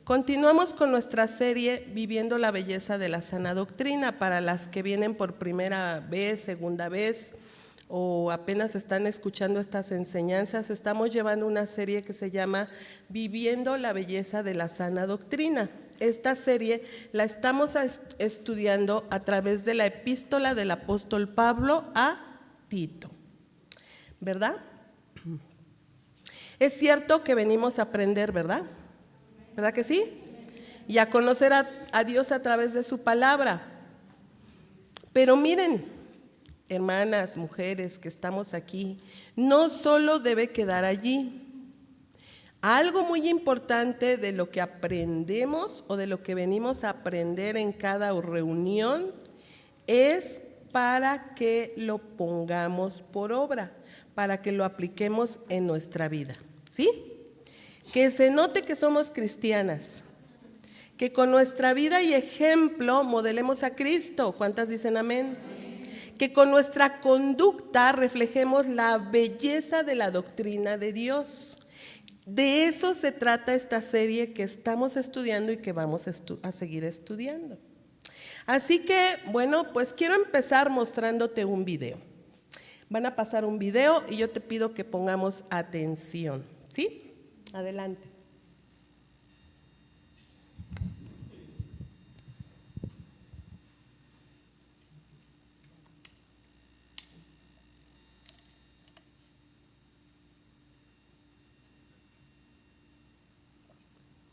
Continuamos con nuestra serie Viviendo la Belleza de la Sana Doctrina. Para las que vienen por primera vez, segunda vez o apenas están escuchando estas enseñanzas, estamos llevando una serie que se llama Viviendo la Belleza de la Sana Doctrina. Esta serie la estamos estudiando a través de la epístola del apóstol Pablo a Tito, ¿verdad? Es cierto que venimos a aprender, ¿verdad? ¿Verdad que sí? Y a conocer a Dios a través de su palabra. Pero miren, hermanas, mujeres que estamos aquí, no solo debe quedar allí. Algo muy importante de lo que aprendemos o de lo que venimos a aprender en cada reunión es para que lo pongamos por obra, para que lo apliquemos en nuestra vida, ¿sí? Que se note que somos cristianas, que con nuestra vida y ejemplo modelemos a Cristo. ¿Cuántas dicen amén? Que con nuestra conducta reflejemos la belleza de la doctrina de Dios. De eso se trata esta serie que estamos estudiando y que vamos a seguir estudiando. Así que, bueno, pues quiero empezar mostrándote un video. Van a pasar un video y yo te pido que pongamos atención, ¿sí? Adelante.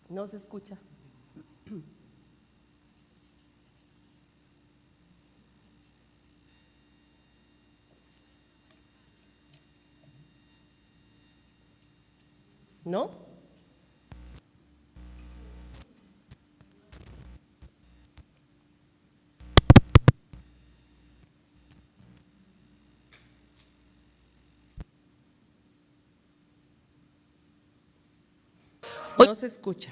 No se escucha. ¿No? No se escucha.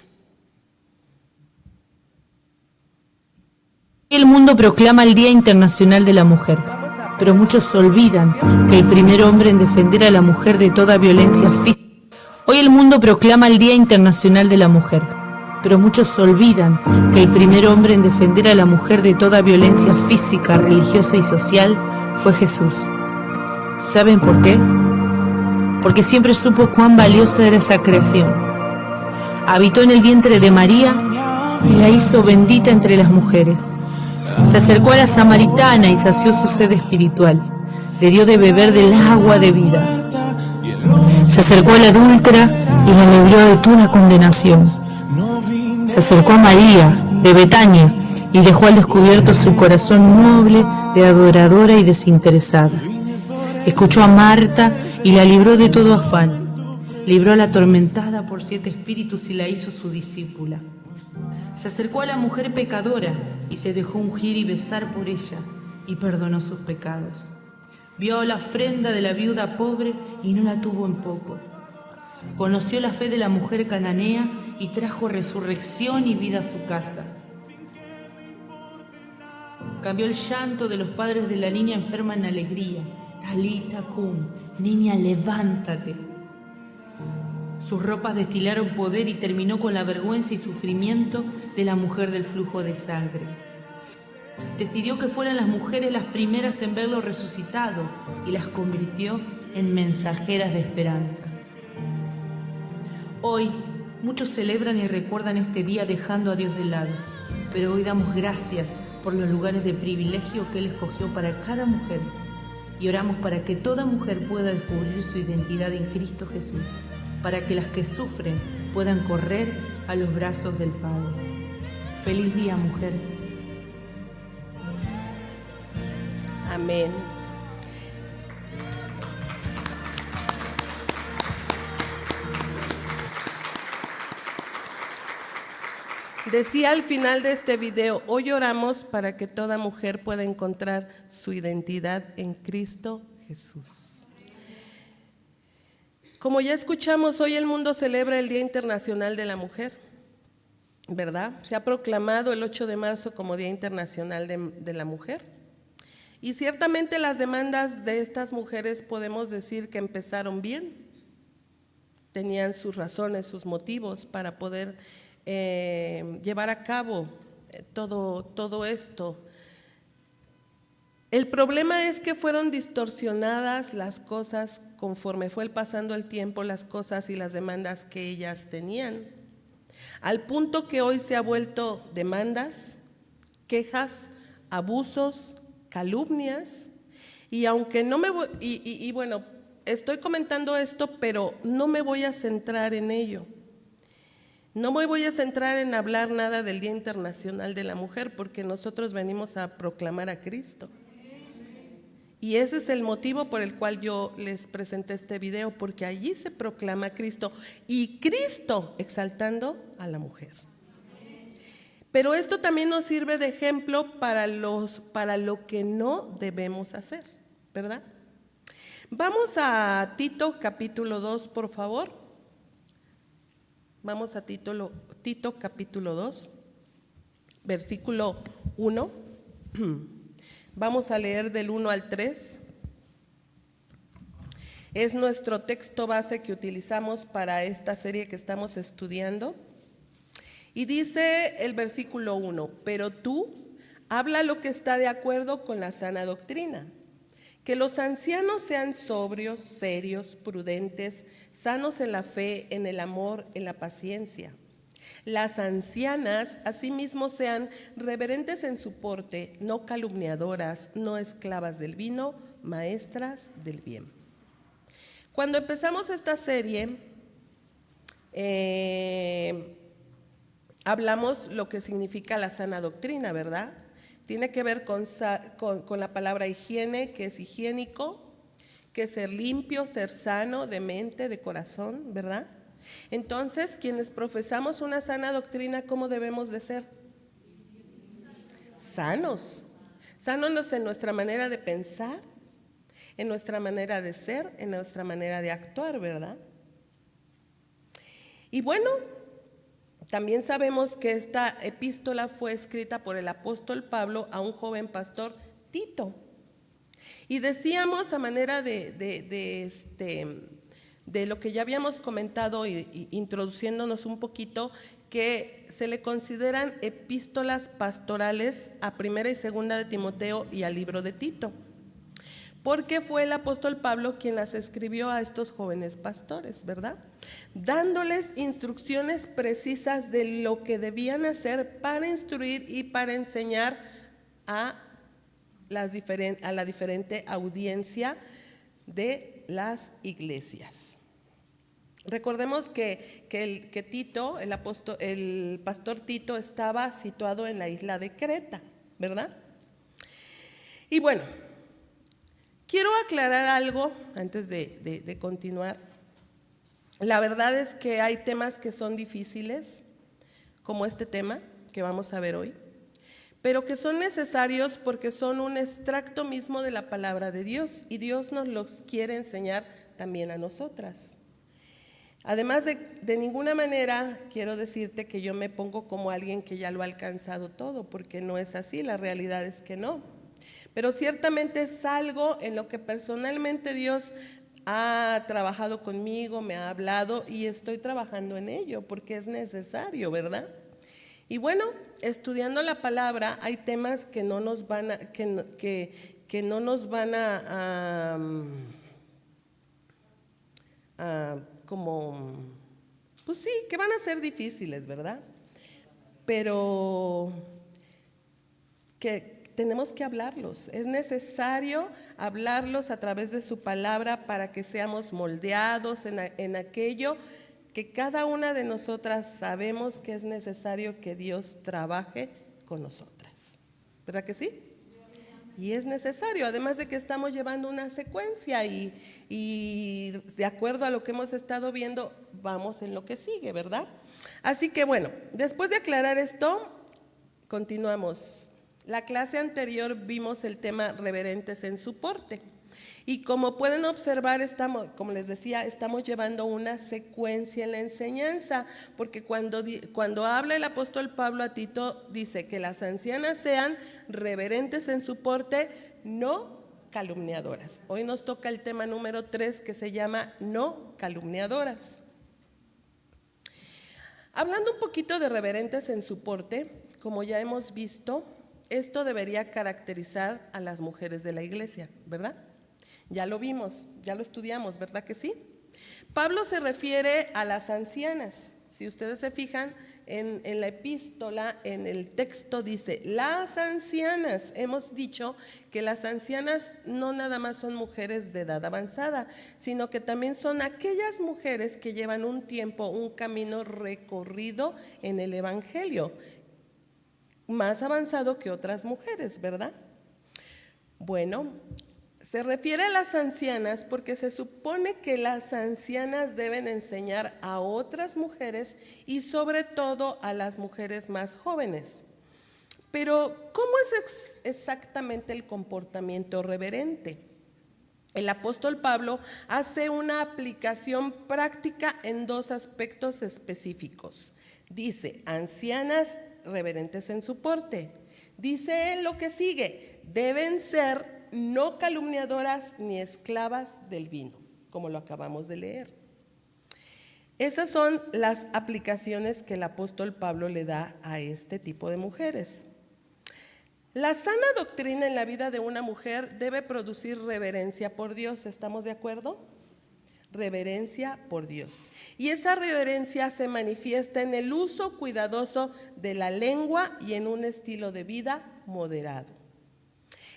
El mundo proclama el Día Internacional de la Mujer, pero muchos olvidan que el primer hombre en defender a la mujer de toda violencia física. Hoy el mundo proclama el Día Internacional de la Mujer, pero muchos olvidan que el primer hombre en defender a la mujer de toda violencia física, religiosa y social fue Jesús. ¿Saben por qué? Porque siempre supo cuán valiosa era esa creación. Habitó en el vientre de María y la hizo bendita entre las mujeres. Se acercó a la samaritana y sació su sed espiritual. Le dio de beber del agua de vida. Se acercó a la adúltera y la libró de toda condenación. Se acercó a María de Betania y dejó al descubierto su corazón noble de adoradora y desinteresada. Escuchó a Marta y la libró de todo afán. Libró a la atormentada por 7 espíritus y la hizo su discípula. Se acercó a la mujer pecadora y se dejó ungir y besar por ella y perdonó sus pecados. Vio la ofrenda de la viuda pobre y no la tuvo en poco. Conoció la fe de la mujer cananea y trajo resurrección y vida a su casa. Cambió el llanto de los padres de la niña enferma en alegría. Talita cum, niña, levántate. Sus ropas destilaron poder y terminó con la vergüenza y sufrimiento de la mujer del flujo de sangre. Decidió que fueran las mujeres las primeras en verlo resucitado y las convirtió en mensajeras de esperanza. Hoy, muchos celebran y recuerdan este día dejando a Dios de lado, pero hoy damos gracias por los lugares de privilegio que Él escogió para cada mujer y oramos para que toda mujer pueda descubrir su identidad en Cristo Jesús, para que las que sufren puedan correr a los brazos del Padre. Feliz día, mujer. Amén. Decía al final de este video, hoy oramos para que toda mujer pueda encontrar su identidad en Cristo Jesús. Como ya escuchamos, hoy el mundo celebra el Día Internacional de la Mujer, ¿verdad? Se ha proclamado el 8 de marzo como Día Internacional de la Mujer. Y ciertamente las demandas de estas mujeres podemos decir que empezaron bien. Tenían sus razones, sus motivos para poder llevar a cabo todo esto. El problema es que fueron distorsionadas las cosas conforme fue pasando el tiempo, las cosas y las demandas que ellas tenían, al punto que hoy se ha vuelto demandas, quejas, abusos, calumnias. Y aunque no me voy, bueno, estoy comentando esto, pero no me voy a centrar en ello. No me voy a centrar en hablar nada del Día Internacional de la Mujer, porque nosotros venimos a proclamar a Cristo. Y ese es el motivo por el cual yo les presenté este video, porque allí se proclama a Cristo y Cristo exaltando a la mujer. Pero esto también nos sirve de ejemplo para lo que no debemos hacer, ¿verdad? Vamos a Tito capítulo 2, por favor. Vamos a Tito capítulo 2, versículo 1. Vamos a leer del 1 al 3. Es nuestro texto base que utilizamos para esta serie que estamos estudiando. Y dice el versículo 1, pero tú habla lo que está de acuerdo con la sana doctrina, que los ancianos sean sobrios, serios, prudentes, sanos en la fe, en el amor, en la paciencia. Las ancianas asimismo sean reverentes en su porte, no calumniadoras, no esclavas del vino, maestras del bien. Cuando empezamos esta serie, hablamos lo que significa la sana doctrina, ¿verdad? Tiene que ver con la palabra higiene, que es higiénico, que es ser limpio, ser sano de mente, de corazón, ¿verdad? Entonces, quienes profesamos una sana doctrina, ¿cómo debemos de ser? Sanos. Sanos en nuestra manera de pensar, en nuestra manera de ser, en nuestra manera de actuar, ¿verdad? Y bueno, también sabemos que esta epístola fue escrita por el apóstol Pablo a un joven pastor, Tito. Y decíamos a manera de lo que ya habíamos comentado y introduciéndonos un poquito, que se le consideran epístolas pastorales a Primera y Segunda de Timoteo y al libro de Tito, porque fue el apóstol Pablo quien las escribió a estos jóvenes pastores, ¿verdad? Dándoles instrucciones precisas de lo que debían hacer para instruir y para enseñar a la diferente audiencia de las iglesias. Recordemos que Tito, el pastor Tito, estaba situado en la isla de Creta, ¿verdad? Y bueno, quiero aclarar algo antes de continuar. La verdad es que hay temas que son difíciles, como este tema que vamos a ver hoy, pero que son necesarios porque son un extracto mismo de la palabra de Dios y Dios nos los quiere enseñar también a nosotras. Además, de ninguna manera quiero decirte que yo me pongo como alguien que ya lo ha alcanzado todo, porque no es así, la realidad es que no. Pero ciertamente es algo en lo que personalmente Dios ha trabajado conmigo, me ha hablado y estoy trabajando en ello porque es necesario, ¿verdad? Y bueno, estudiando la palabra hay temas que no nos van a, que no nos van a como, pues sí, que van a ser difíciles, ¿verdad? Pero que tenemos que hablarlos, es necesario hablarlos a través de su palabra para que seamos moldeados en aquello que cada una de nosotras sabemos que es necesario que Dios trabaje con nosotras, ¿verdad que sí? Y es necesario, además de que estamos llevando una secuencia y de acuerdo a lo que hemos estado viendo, vamos en lo que sigue, ¿verdad? Así que bueno, después de aclarar esto, continuamos. La clase anterior vimos el tema reverentes en su porte. Y como pueden observar, como les decía, estamos llevando una secuencia en la enseñanza, porque cuando habla el apóstol Pablo a Tito, dice que las ancianas sean reverentes en su porte, no calumniadoras. Hoy nos toca el tema número 3, que se llama no calumniadoras. Hablando un poquito de reverentes en su porte, como ya hemos visto, esto debería caracterizar a las mujeres de la iglesia, ¿verdad? Ya lo vimos, ya lo estudiamos, ¿verdad que sí? Pablo se refiere a las ancianas. Si ustedes se fijan en la epístola, en el texto dice, las ancianas. Hemos dicho que las ancianas no nada más son mujeres de edad avanzada, sino que también son aquellas mujeres que llevan un tiempo, un camino recorrido en el evangelio, más avanzado que otras mujeres, ¿verdad? Bueno, se refiere a las ancianas porque se supone que las ancianas deben enseñar a otras mujeres y sobre todo a las mujeres más jóvenes. Pero, ¿cómo es exactamente el comportamiento reverente? El apóstol Pablo hace una aplicación práctica en dos aspectos específicos. Dice, ancianas reverentes en su porte. Dice él lo que sigue, deben ser no calumniadoras ni esclavas del vino, como lo acabamos de leer. Esas son las aplicaciones que el apóstol Pablo le da a este tipo de mujeres. La sana doctrina en la vida de una mujer debe producir reverencia por Dios, ¿estamos de acuerdo? Reverencia por Dios. Y esa reverencia se manifiesta en el uso cuidadoso de la lengua y en un estilo de vida moderado.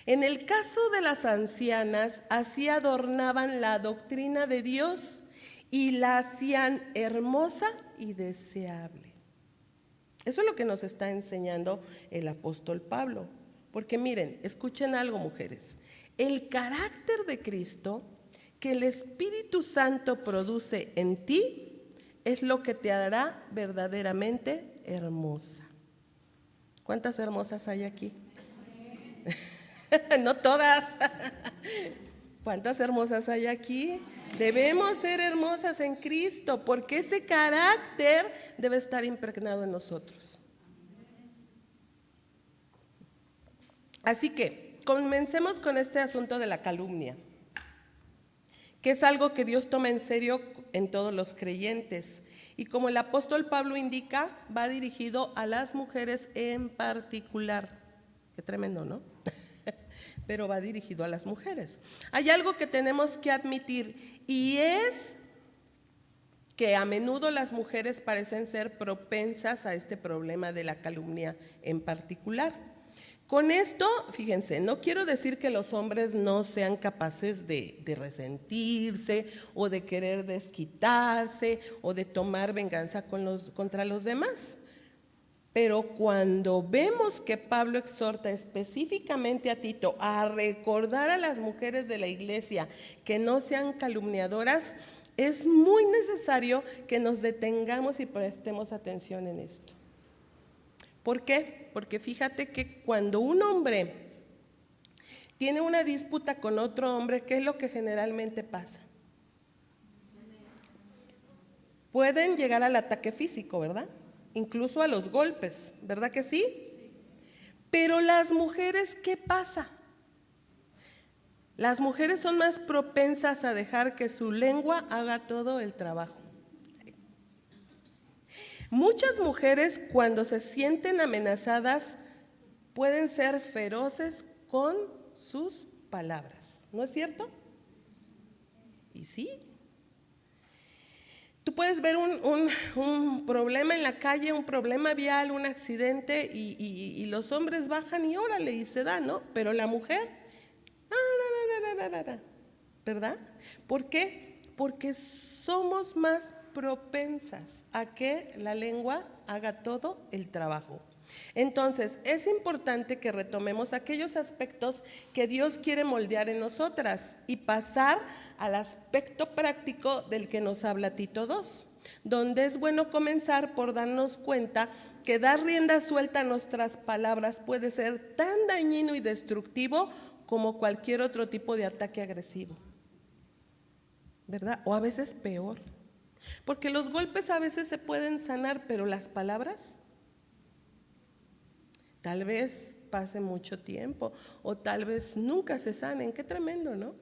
En el caso de las ancianas, así adornaban la doctrina de Dios y la hacían hermosa y deseable. Eso es lo que nos está enseñando el apóstol Pablo. Porque miren, escuchen algo, mujeres. El carácter de Cristo que el Espíritu Santo produce en ti es lo que te hará verdaderamente hermosa. ¿Cuántas hermosas hay aquí? No todas. ¿Cuántas hermosas hay aquí? Debemos ser hermosas en Cristo porque ese carácter debe estar impregnado en nosotros. Así que comencemos con este asunto de la calumnia, que es algo que Dios toma en serio en todos los creyentes. Y como el apóstol Pablo indica, va dirigido a las mujeres en particular. Qué tremendo, ¿no? Pero va dirigido a las mujeres. Hay algo que tenemos que admitir y es que a menudo las mujeres parecen ser propensas a este problema de la calumnia en particular. Con esto, fíjense, no quiero decir que los hombres no sean capaces de resentirse o de querer desquitarse o de tomar venganza contra los demás. Pero cuando vemos que Pablo exhorta específicamente a Tito a recordar a las mujeres de la iglesia que no sean calumniadoras, es muy necesario que nos detengamos y prestemos atención en esto. ¿Por qué? Porque fíjate que cuando un hombre tiene una disputa con otro hombre, ¿qué es lo que generalmente pasa? Pueden llegar al ataque físico, ¿verdad? Incluso a los golpes, ¿verdad que sí? Pero las mujeres, ¿qué pasa? Las mujeres son más propensas a dejar que su lengua haga todo el trabajo. Muchas mujeres, cuando se sienten amenazadas, pueden ser feroces con sus palabras, ¿no es cierto? Y sí. Tú puedes ver un problema en la calle, un problema vial, un accidente y los hombres bajan y órale y se da, ¿no? Pero la mujer, ¿verdad? ¿Por qué? Porque somos más propensas a que la lengua haga todo el trabajo. Entonces, es importante que retomemos aquellos aspectos que Dios quiere moldear en nosotras y pasar al aspecto práctico del que nos habla Tito 2, donde es bueno comenzar por darnos cuenta que dar rienda suelta a nuestras palabras puede ser tan dañino y destructivo como cualquier otro tipo de ataque agresivo, ¿verdad? O a veces peor, porque los golpes a veces se pueden sanar, pero las palabras tal vez pase mucho tiempo o tal vez nunca se sanen. Qué tremendo, ¿no?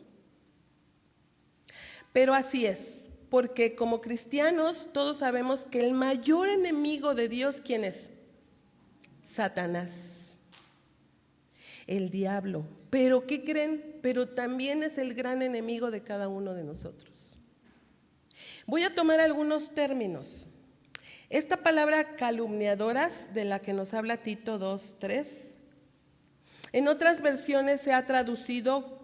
Pero así es. porque como cristianos todos sabemos que el mayor enemigo de Dios, ¿quién es? Satanás, el diablo. Pero ¿qué creen? Pero también es el gran enemigo de cada uno de nosotros. Voy a tomar algunos términos. Esta palabra calumniadoras, de la que nos habla Tito 2:3, en otras versiones se ha traducido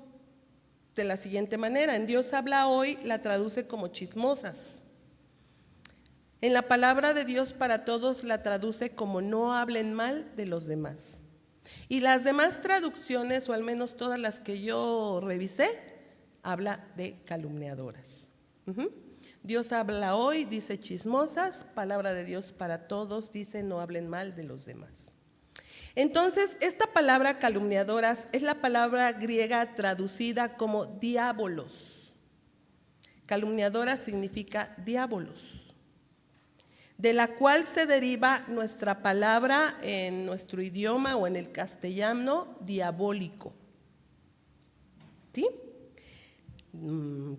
de la siguiente manera. En Dios habla hoy la traduce como chismosas. En la palabra de Dios para todos la traduce como no hablen mal de los demás. Y las demás traducciones, o al menos todas las que yo revisé, habla de calumniadoras. Dios habla hoy, dice chismosas. Palabra de Dios para todos dice no hablen mal de los demás. Entonces, esta palabra calumniadoras es la palabra griega traducida como diabolos. Calumniadora significa diabolos, de la cual se deriva nuestra palabra en nuestro idioma o en el castellano, diabólico. ¿Sí?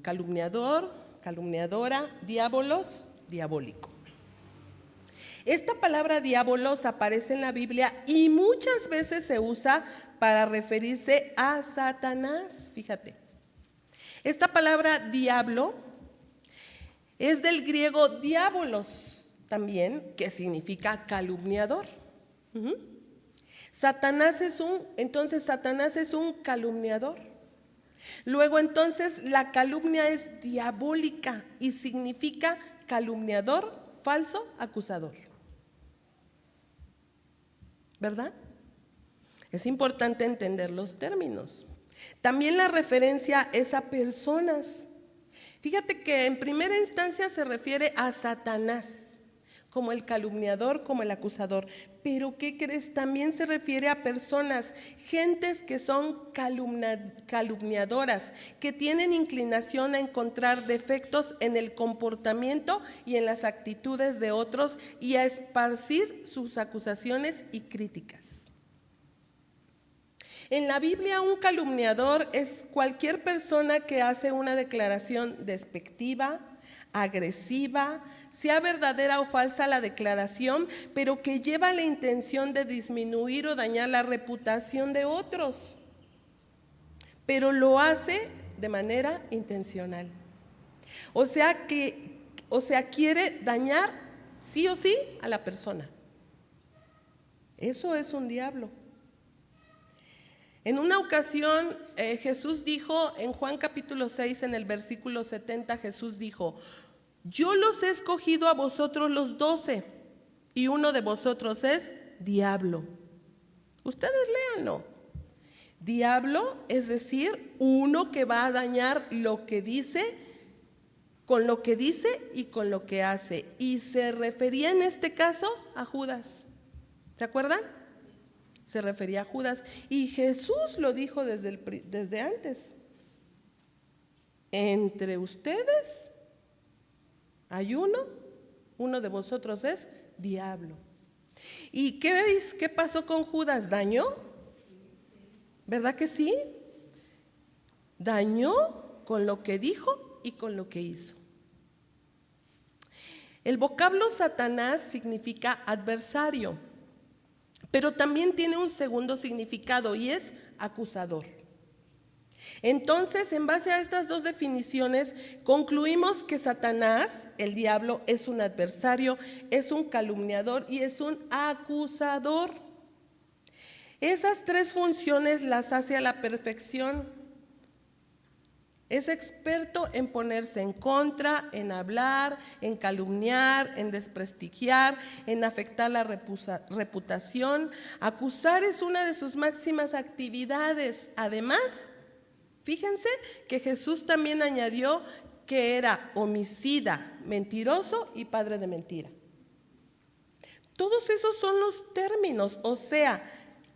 Calumniador, calumniadora, diabolos, diabólico. Esta palabra diabolos aparece en la Biblia y muchas veces se usa para referirse a Satanás. Fíjate, esta palabra diablo es del griego diabolos también, que significa calumniador. Satanás es un calumniador. Luego entonces la calumnia es diabólica y significa calumniador, falso, acusador. ¿Verdad? Es importante entender los términos. También la referencia es a personas. Fíjate que en primera instancia se refiere a Satanás, como el calumniador, como el acusador. Pero ¿qué crees? También se refiere a personas, gentes que son calumniadoras, que tienen inclinación a encontrar defectos en el comportamiento y en las actitudes de otros y a esparcir sus acusaciones y críticas. En la Biblia, un calumniador es cualquier persona que hace una declaración despectiva, agresiva, sea verdadera o falsa la declaración, pero que lleva la intención de disminuir o dañar la reputación de otros, pero lo hace de manera intencional. O sea, quiere dañar sí o sí a la persona. Eso es un diablo. En una ocasión Jesús dijo en Juan capítulo 6, en el versículo 70, Jesús dijo: yo los he escogido a vosotros los 12 y uno de vosotros es diablo. Ustedes léanlo. Diablo, es decir, uno que va a dañar lo que dice, con lo que dice y con lo que hace. Y se refería en este caso a Judas. ¿Se acuerdan? Se refería a Judas. Y Jesús lo dijo desde antes. Entre ustedes hay uno de vosotros es diablo. ¿Y qué veis? ¿Qué pasó con Judas? ¿Dañó? ¿Verdad que sí? Dañó con lo que dijo y con lo que hizo. El vocablo Satanás significa adversario, pero también tiene un segundo significado y es acusador. Entonces, en base a estas dos definiciones, concluimos que Satanás, el diablo, es un adversario, es un calumniador y es un acusador. Esas tres funciones las hace a la perfección. Es experto en ponerse en contra, en hablar, en calumniar, en desprestigiar, en afectar la reputación. Acusar es una de sus máximas actividades. Además, fíjense que Jesús también añadió que era homicida, mentiroso y padre de mentira. Todos esos son los términos, o sea,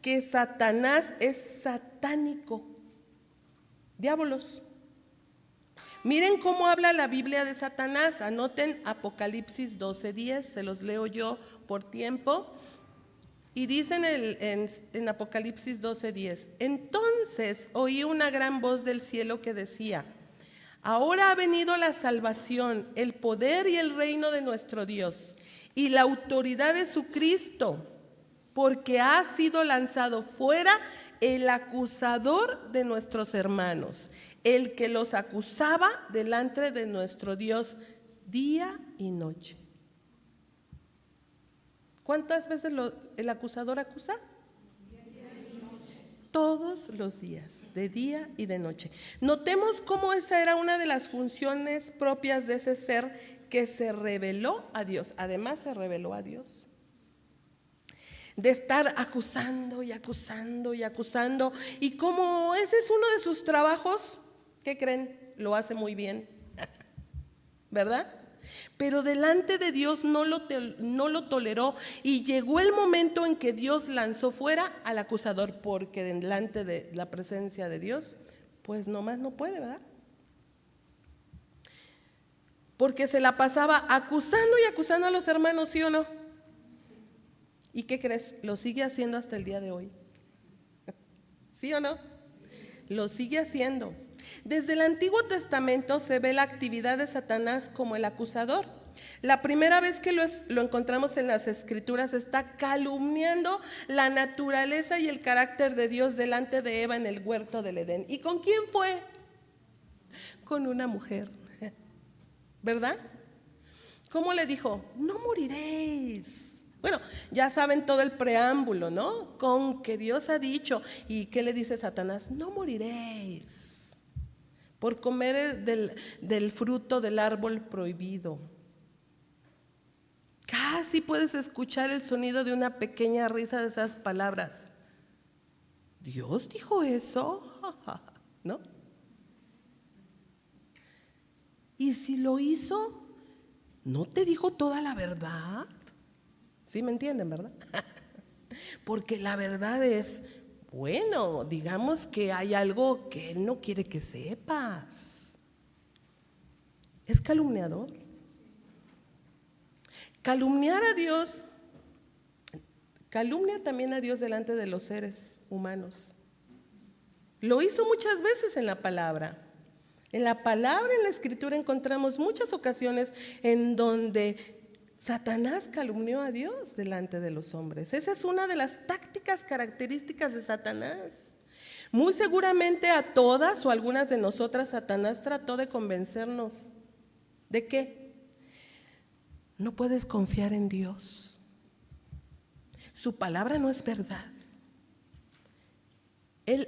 que Satanás es satánico. Diabolos. Miren cómo habla la Biblia de Satanás. Anoten Apocalipsis 12:10, se los leo yo por tiempo. Y dicen en Apocalipsis 12:10: entonces oí una gran voz del cielo que decía: Ahora ha venido la salvación, el poder y el reino de nuestro Dios y la autoridad de su Cristo, porque ha sido lanzado fuera el acusador de nuestros hermanos, el que los acusaba delante de nuestro Dios día y noche. ¿Cuántas veces el acusador acusa? Todos los días, de día y de noche. Notemos cómo esa era una de las funciones propias de ese ser que se reveló a Dios. Además se reveló a Dios. De estar acusando y acusando y acusando. Y como ese es uno de sus trabajos, ¿qué creen? Lo hace muy bien, ¿verdad? Pero delante de Dios no lo toleró y llegó el momento en que Dios lanzó fuera al acusador, porque delante de la presencia de Dios, pues nomás no puede, ¿verdad? Porque se la pasaba acusando y acusando a los hermanos, ¿sí o no? ¿Y qué crees? Lo sigue haciendo hasta el día de hoy. ¿Sí o no? Lo sigue haciendo. Desde el Antiguo Testamento se ve la actividad de Satanás como el acusador. La primera vez que lo encontramos en las Escrituras está calumniando la naturaleza y el carácter de Dios delante de Eva en el huerto del Edén. ¿Y con quién fue? Con una mujer, ¿verdad? ¿Cómo le dijo? No moriréis. Bueno, ya saben todo el preámbulo, ¿no? Con que Dios ha dicho. ¿Y qué le dice Satanás? No moriréis por comer del fruto del árbol prohibido. Casi puedes escuchar el sonido de una pequeña risa de esas palabras. ¿Dios dijo eso? ¿No? Y si lo hizo, ¿no te dijo toda la verdad? ¿Sí me entienden, verdad? Porque la verdad es, bueno, digamos que hay algo que Él no quiere que sepas. Es calumniador. Calumniar a Dios, calumnia también a Dios delante de los seres humanos. Lo hizo muchas veces en la palabra. En la palabra, en la Escritura, encontramos muchas ocasiones en donde Satanás calumnió a Dios delante de los hombres. Esa es una de las tácticas características de Satanás. Muy seguramente a todas o algunas de nosotras Satanás trató de convencernos. ¿De qué? No puedes confiar en Dios. Su palabra no es verdad.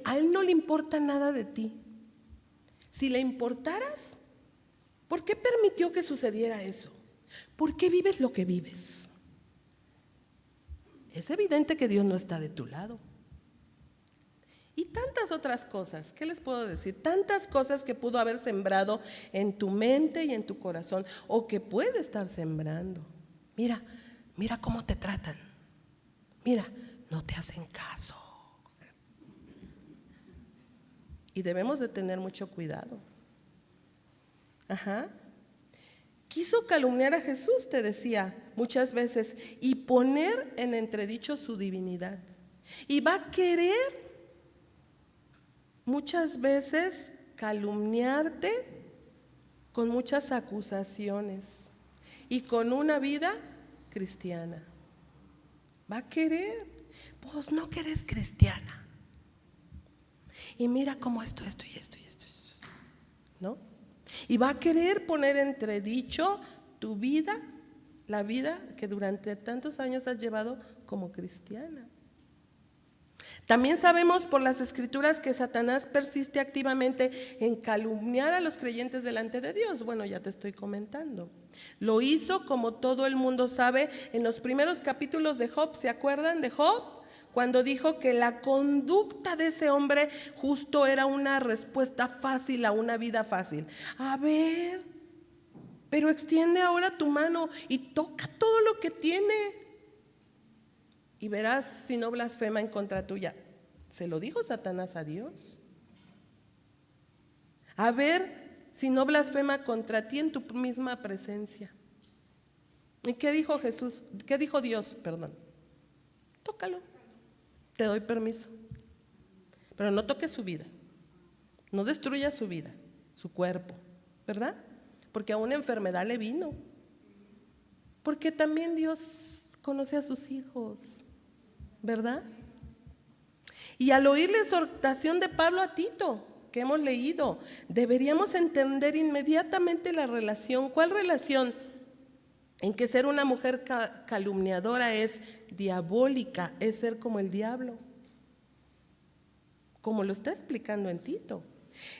A Él no le importa nada de ti. Si le importaras, ¿por qué permitió que sucediera eso? ¿Por qué vives lo que vives? Es evidente que Dios no está de tu lado. Y tantas otras cosas, ¿qué les puedo decir? Tantas cosas que pudo haber sembrado en tu mente y en tu corazón, o que puede estar sembrando. Mira cómo te tratan. Mira, no te hacen caso. Y debemos de tener mucho cuidado. Quiso calumniar a Jesús, te decía, muchas veces, y poner en entredicho su divinidad. Y va a querer muchas veces calumniarte con muchas acusaciones y con una vida cristiana. Va a querer, pues no que eres cristiana. Y mira cómo esto, ¿no? Y va a querer poner entredicho tu vida, la vida que durante tantos años has llevado como cristiana. También sabemos por las Escrituras que Satanás persiste activamente en calumniar a los creyentes delante de Dios. Bueno, ya te estoy comentando. Lo hizo, como todo el mundo sabe, en los primeros capítulos de Job. ¿Se acuerdan de Job? Cuando dijo que la conducta de ese hombre justo era una respuesta fácil a una vida fácil. A ver, pero extiende ahora tu mano y toca todo lo que tiene y verás si no blasfema en contra tuya. ¿Se lo dijo Satanás a Dios? A ver si no blasfema contra ti en tu misma presencia. ¿Y qué dijo Jesús? ¿Qué dijo Dios? Perdón. Tócalo. Te doy permiso. Pero no toques su vida. No destruyas su vida, su cuerpo. ¿verdad? Porque a una enfermedad le vino. Porque también Dios conoce a sus hijos, ¿verdad? Y al oír la exhortación de Pablo a Tito, que hemos leído, deberíamos entender inmediatamente la relación. ¿Cuál relación? En que ser una mujer calumniadora es diabólica, es ser como el diablo, como lo está explicando en Tito.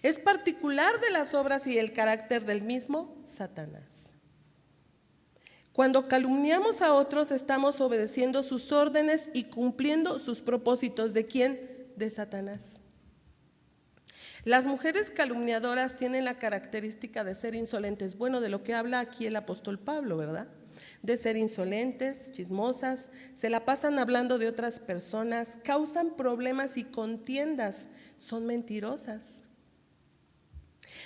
Es particular de las obras y el carácter del mismo Satanás. Cuando calumniamos a otros, estamos obedeciendo sus órdenes y cumpliendo sus propósitos. ¿De quién? De Satanás. Las mujeres calumniadoras tienen la característica de ser insolentes. Bueno, de lo que habla aquí el apóstol Pablo, ¿verdad? De ser insolentes, chismosas, se la pasan hablando de otras personas, causan problemas y contiendas, son mentirosas.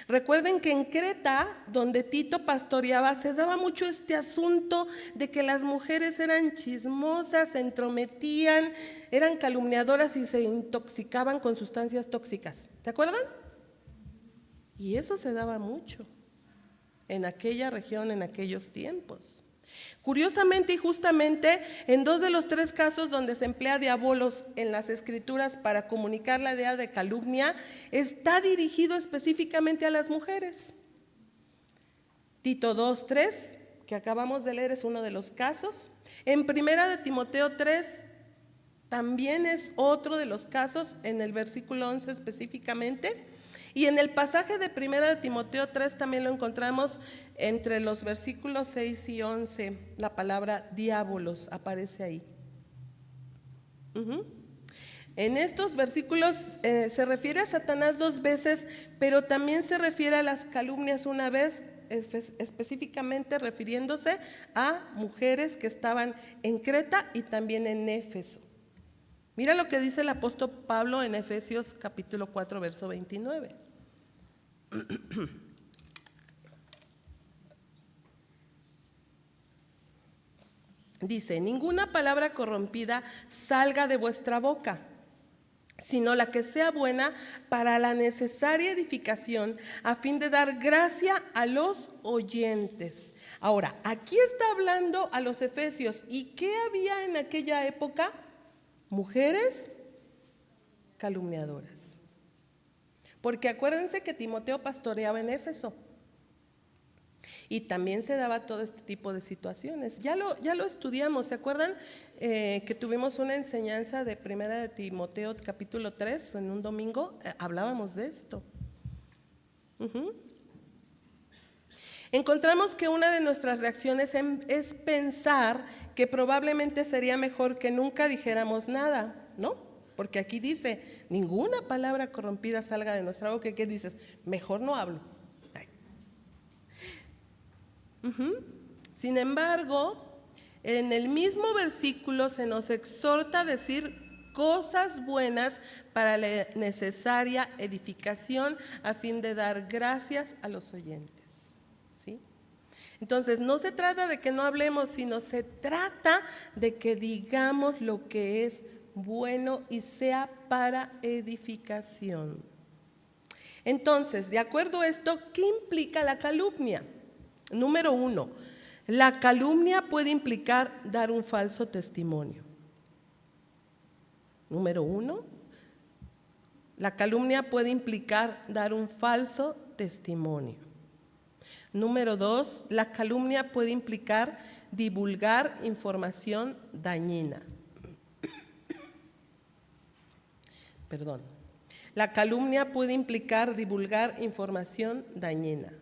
Recuerden que en Creta, donde Tito pastoreaba, se daba mucho este asunto de que las mujeres eran chismosas, se entrometían, eran calumniadoras y se intoxicaban con sustancias tóxicas. ¿Se acuerdan? Y eso se daba mucho en aquella región, en aquellos tiempos. Curiosamente y justamente, en 2 de los 3 casos donde se emplea diabolos en las escrituras para comunicar la idea de calumnia, está dirigido específicamente a las mujeres. Tito 2:3, que acabamos de leer, es uno de los casos. En 1 de Timoteo 3, también es otro de los casos, en el versículo 11 específicamente. Y en el pasaje de 1 de Timoteo 3 también lo encontramos entre los versículos 6 y 11, la palabra diabolos aparece ahí. En estos versículos se refiere a Satanás 2 veces, pero también se refiere a las calumnias una vez, específicamente refiriéndose a mujeres que estaban en Creta y también en Éfeso. Mira lo que dice el apóstol Pablo en Efesios capítulo 4, verso 29. Dice: ninguna palabra corrompida salga de vuestra boca, sino la que sea buena para la necesaria edificación, a fin de dar gracia a los oyentes. Ahora, aquí está hablando a los efesios. ¿Y qué había en aquella época? Mujeres calumniadoras. Porque acuérdense que Timoteo pastoreaba en Éfeso. Y también se daba todo este tipo de situaciones. Ya lo estudiamos, ¿se acuerdan? Que tuvimos una enseñanza de 1 de Timoteo capítulo 3 en un domingo, hablábamos de esto. Encontramos que una de nuestras reacciones es pensar que probablemente sería mejor que nunca dijéramos nada, ¿no? Porque aquí dice, ninguna palabra corrompida salga de nuestra boca. ¿Qué dices? Mejor no hablo. Sin embargo, en el mismo versículo se nos exhorta a decir cosas buenas para la necesaria edificación a fin de dar gracias a los oyentes, ¿sí? Entonces, no se trata de que no hablemos, sino se trata de que digamos lo que es bueno y sea para edificación. Entonces, de acuerdo a esto, ¿qué implica la calumnia? Número 1, la calumnia puede implicar dar un falso testimonio. Número 1, la calumnia puede implicar dar un falso testimonio. Número 2, la calumnia puede implicar divulgar información dañina. La calumnia puede implicar divulgar información dañina.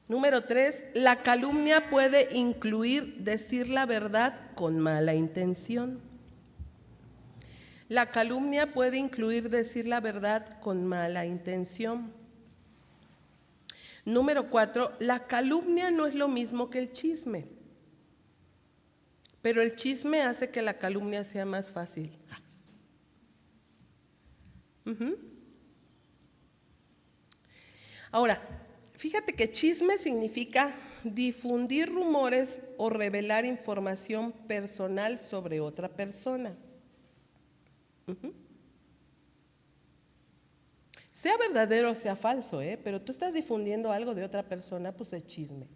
Número 3, la calumnia puede incluir decir la verdad con mala intención. La calumnia puede incluir decir la verdad con mala intención. Número 4, la calumnia no es lo mismo que el chisme, pero el chisme hace que la calumnia sea más fácil. Ahora, fíjate que chisme significa difundir rumores o revelar información personal sobre otra persona. Sea verdadero o sea falso, pero tú estás difundiendo algo de otra persona, pues es chisme.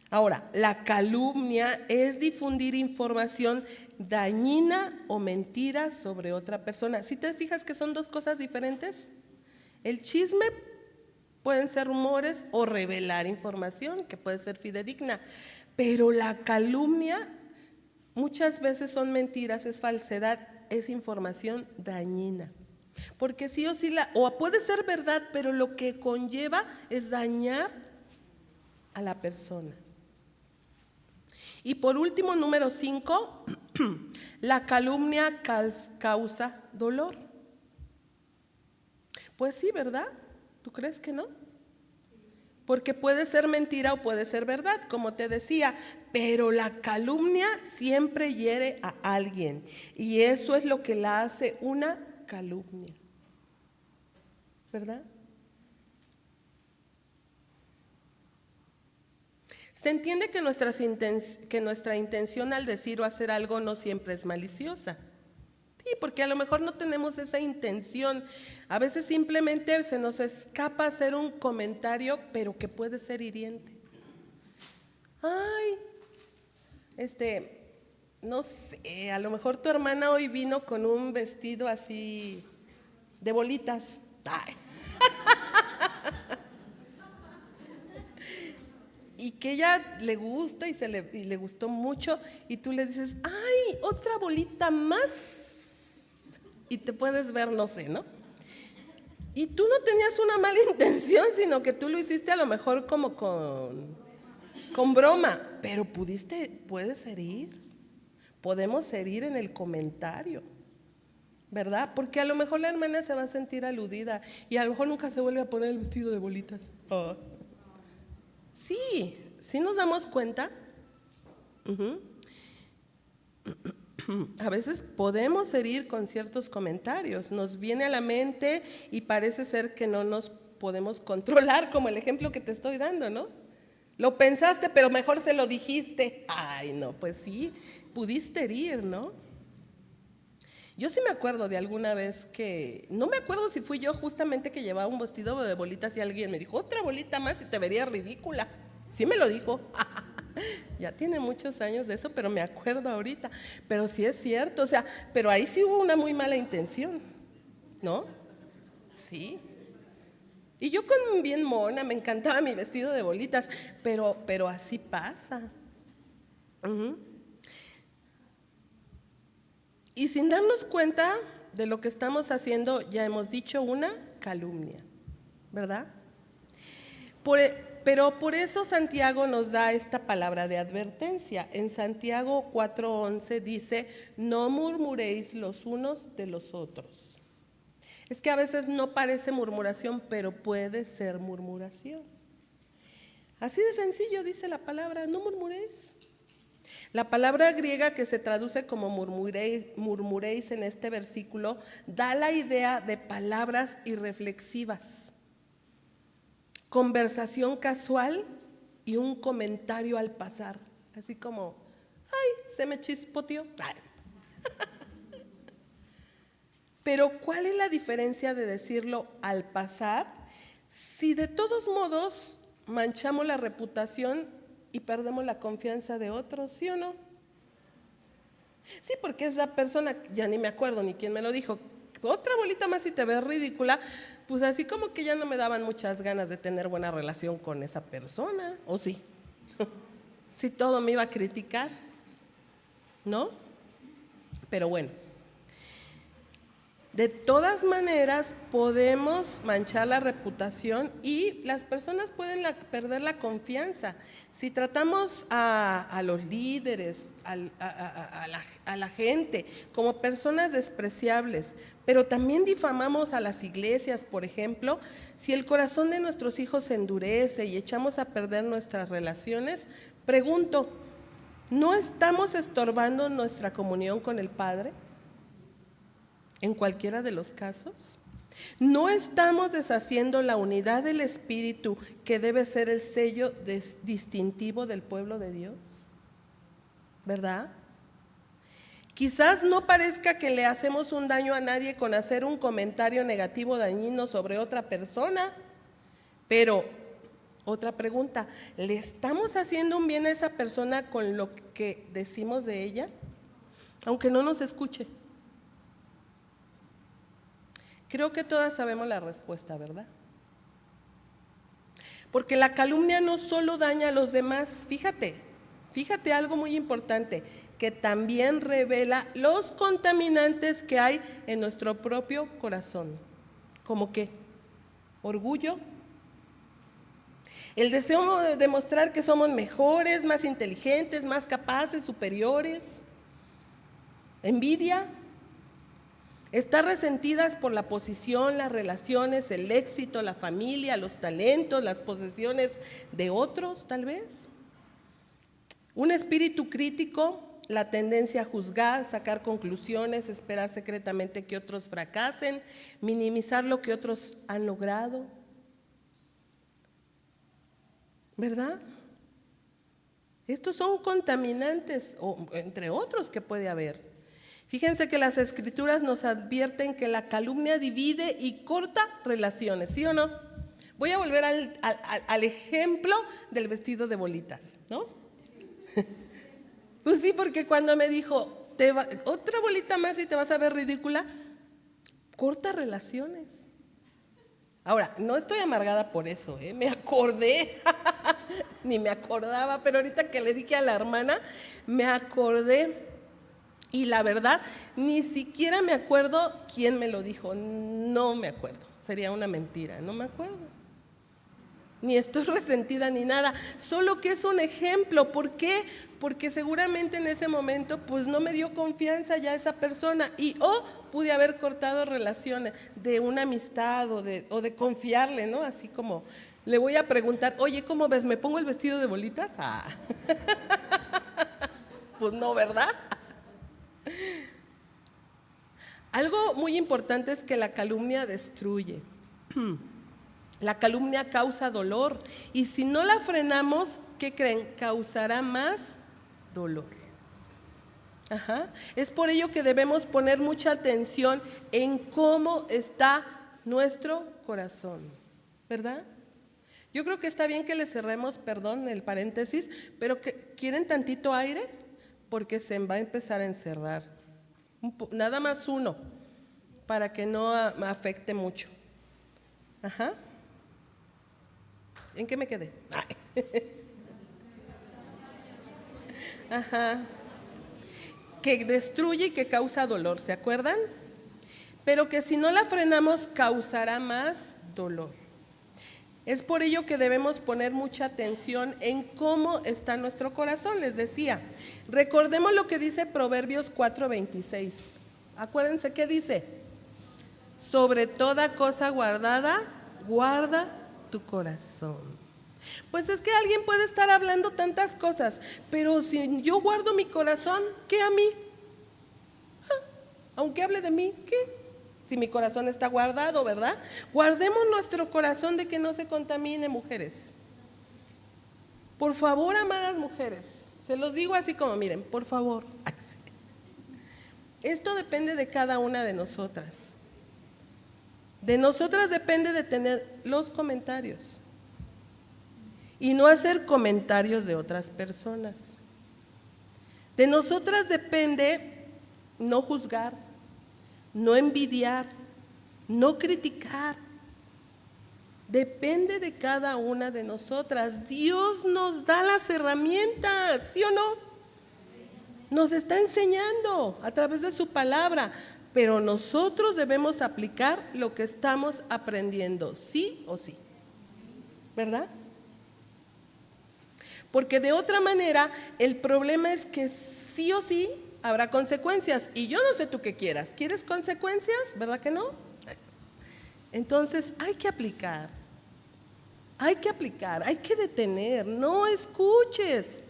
Ahora, la calumnia es difundir información dañina o mentira sobre otra persona. ¿Sí te fijas que son dos cosas diferentes? El chisme pueden ser rumores o revelar información que puede ser fidedigna, pero la calumnia muchas veces son mentiras, es falsedad, es información dañina. Porque sí o sí, o puede ser verdad, pero lo que conlleva es dañar a la persona. Y por último, número 5, la calumnia causa dolor. Pues sí, ¿verdad? ¿Tú crees que no? Porque puede ser mentira o puede ser verdad, como te decía, pero la calumnia siempre hiere a alguien y eso es lo que la hace una calumnia, ¿verdad? Se entiende que nuestra intención al decir o hacer algo no siempre es maliciosa. Sí, porque a lo mejor no tenemos esa intención. A veces simplemente se nos escapa hacer un comentario, pero que puede ser hiriente. Ay, no sé, a lo mejor tu hermana hoy vino con un vestido así de bolitas. Ay. Y que ella le gusta y le gustó mucho y tú le dices, ay, otra bolita más. Y te puedes ver, no sé, ¿no? Y tú no tenías una mala intención, sino que tú lo hiciste a lo mejor como con broma, pero puedes herir, podemos herir en el comentario, ¿verdad? Porque a lo mejor la hermana se va a sentir aludida y a lo mejor nunca se vuelve a poner el vestido de bolitas. Oh. Sí nos damos cuenta. A veces podemos herir con ciertos comentarios, nos viene a la mente y parece ser que no nos podemos controlar, como el ejemplo que te estoy dando, ¿no? Lo pensaste, pero mejor se lo dijiste. Ay, no, pues sí, pudiste herir, ¿no? Yo sí me acuerdo de alguna vez que, no me acuerdo si fui yo justamente que llevaba un vestido de bolitas y alguien me dijo, otra bolita más y te vería ridícula. Sí me lo dijo. Ya tiene muchos años de eso, pero me acuerdo ahorita. Pero sí es cierto, o sea, pero ahí sí hubo una muy mala intención, ¿no? Sí. Y yo con bien mona, me encantaba mi vestido de bolitas, pero así pasa. Y sin darnos cuenta de lo que estamos haciendo, ya hemos dicho una calumnia, ¿verdad? Pero por eso Santiago nos da esta palabra de advertencia. En Santiago 4:11 dice, no murmuréis los unos de los otros. Es que a veces no parece murmuración, pero puede ser murmuración. Así de sencillo dice la palabra, no murmuréis. La palabra griega que se traduce como murmuréis en este versículo da la idea de palabras irreflexivas, conversación casual y un comentario al pasar, así como, ay, se me chispoteó. Pero ¿cuál es la diferencia de decirlo al pasar si de todos modos manchamos la reputación y perdemos la confianza de otros, ¿sí o no? Sí, porque esa persona, ya ni me acuerdo ni quién me lo dijo, otra bolita más y te ves ridícula, pues así como que ya no me daban muchas ganas de tener buena relación con esa persona, ¿o sí? Sí, todo me iba a criticar, ¿no? Pero bueno, de todas maneras podemos manchar la reputación y las personas pueden perder la confianza. Si tratamos a los líderes, a la gente como personas despreciables, pero también difamamos a las iglesias, por ejemplo, si el corazón de nuestros hijos se endurece y echamos a perder nuestras relaciones, pregunto, ¿no estamos estorbando nuestra comunión con el Padre? En cualquiera de los casos, no estamos deshaciendo la unidad del Espíritu que debe ser el sello distintivo del pueblo de Dios, ¿verdad? Quizás no parezca que le hacemos un daño a nadie con hacer un comentario negativo dañino sobre otra persona, pero otra pregunta, ¿le estamos haciendo un bien a esa persona con lo que decimos de ella? Aunque no nos escuche. Creo que todas sabemos la respuesta, ¿verdad? Porque la calumnia no solo daña a los demás, fíjate algo muy importante, que también revela los contaminantes que hay en nuestro propio corazón. ¿Cómo qué? Orgullo, el deseo de demostrar que somos mejores, más inteligentes, más capaces, superiores, envidia, estar resentidas por la posición, las relaciones, el éxito, la familia, los talentos, las posesiones de otros, tal vez. Un espíritu crítico, la tendencia a juzgar, sacar conclusiones, esperar secretamente que otros fracasen, minimizar lo que otros han logrado. ¿Verdad? Estos son contaminantes, o entre otros que puede haber. Fíjense que las escrituras nos advierten que la calumnia divide y corta relaciones, ¿sí o no? Voy a volver al ejemplo del vestido de bolitas, ¿no? Pues sí, porque cuando me dijo, otra bolita más y te vas a ver ridícula, corta relaciones. Ahora, no estoy amargada por eso, me acordé, ni me acordaba, pero ahorita que le dije a la hermana, me acordé. Y la verdad, ni siquiera me acuerdo quién me lo dijo, no me acuerdo, sería una mentira, no me acuerdo. Ni estoy resentida ni nada, solo que es un ejemplo. ¿Por qué? Porque seguramente en ese momento pues no me dio confianza ya esa persona y pude haber cortado relaciones de una amistad o de confiarle, ¿no? Así como le voy a preguntar, oye, ¿cómo ves? ¿Me pongo el vestido de bolitas? Pues no, ¿verdad? Algo muy importante es que la calumnia destruye. La calumnia causa dolor y si no la frenamos, ¿qué creen? Causará más dolor. Es por ello que debemos poner mucha atención en cómo está nuestro corazón, ¿verdad? Yo creo que está bien que le cerremos, perdón, el paréntesis, pero que ¿quieren tantito aire? Porque se va a empezar a encerrar. Nada más uno, para que no afecte mucho. ¿En qué me quedé? Que destruye y que causa dolor, ¿se acuerdan? Pero que si no la frenamos causará más dolor. Es por ello que debemos poner mucha atención en cómo está nuestro corazón, les decía. Recordemos lo que dice Proverbios 4:26. Acuérdense qué dice. Sobre toda cosa guardada, guarda tu corazón. Pues es que alguien puede estar hablando tantas cosas, pero si yo guardo mi corazón, ¿qué a mí? Aunque hable de mí, ¿qué? Si mi corazón está guardado, ¿verdad? Guardemos nuestro corazón de que no se contamine, mujeres. Por favor, amadas mujeres, se los digo así como, miren, por favor. Esto depende de cada una de nosotras. De nosotras depende de tener los comentarios y no hacer comentarios de otras personas. De nosotras depende no juzgar, no envidiar, no criticar. Depende de cada una de nosotras. Dios nos da las herramientas, ¿sí o no? Nos está enseñando a través de su palabra, pero nosotros debemos aplicar lo que estamos aprendiendo, sí o sí, ¿verdad? Porque de otra manera el problema es que sí o sí habrá consecuencias y yo no sé tú qué quieras. ¿Quieres consecuencias? ¿Verdad que no? Entonces hay que aplicar, hay que detener, no escuches.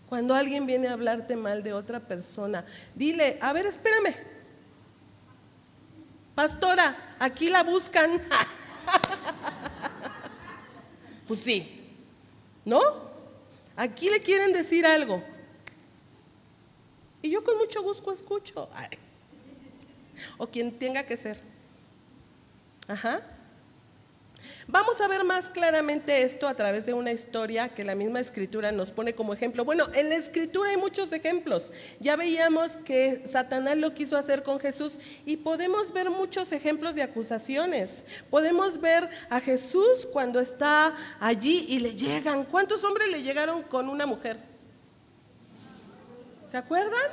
Cuando alguien viene a hablarte mal de otra persona, dile, a ver, espérame, pastora, aquí la buscan. Pues sí, ¿no? Aquí le quieren decir algo. Y yo con mucho gusto escucho. Ay. O quien tenga que ser. Ajá. Vamos a ver más claramente esto a través de una historia que la misma Escritura nos pone como ejemplo. Bueno, en la Escritura hay muchos ejemplos. Ya veíamos que Satanás lo quiso hacer con Jesús y podemos ver muchos ejemplos de acusaciones. Podemos ver a Jesús cuando está allí y le llegan. ¿Cuántos hombres le llegaron con una mujer? ¿Se acuerdan?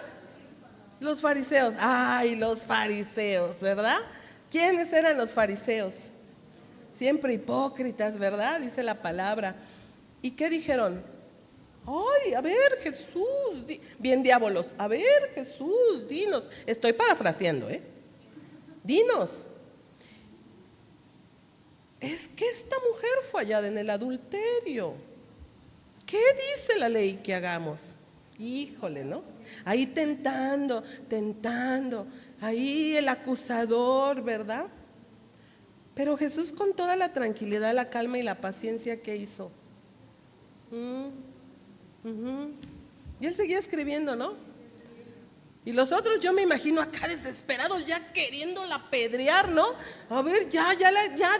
Los fariseos. Ay, los fariseos, ¿verdad? ¿Quiénes eran los fariseos? Siempre hipócritas, ¿verdad? Dice la palabra. ¿Y qué dijeron? Ay, a ver, Jesús, bien diábolos, a ver, Jesús, dinos. Estoy parafraseando, ¿eh? Dinos. Es que esta mujer fue hallada en el adulterio. ¿Qué dice la ley que hagamos? Híjole, ¿no? Ahí tentando, ahí el acusador, ¿verdad? Pero Jesús con toda la tranquilidad, la calma y la paciencia, ¿qué hizo? Y él seguía escribiendo, ¿no? Y los otros, yo me imagino acá desesperados, ya queriéndola apedrear, ¿no? A ver, ya,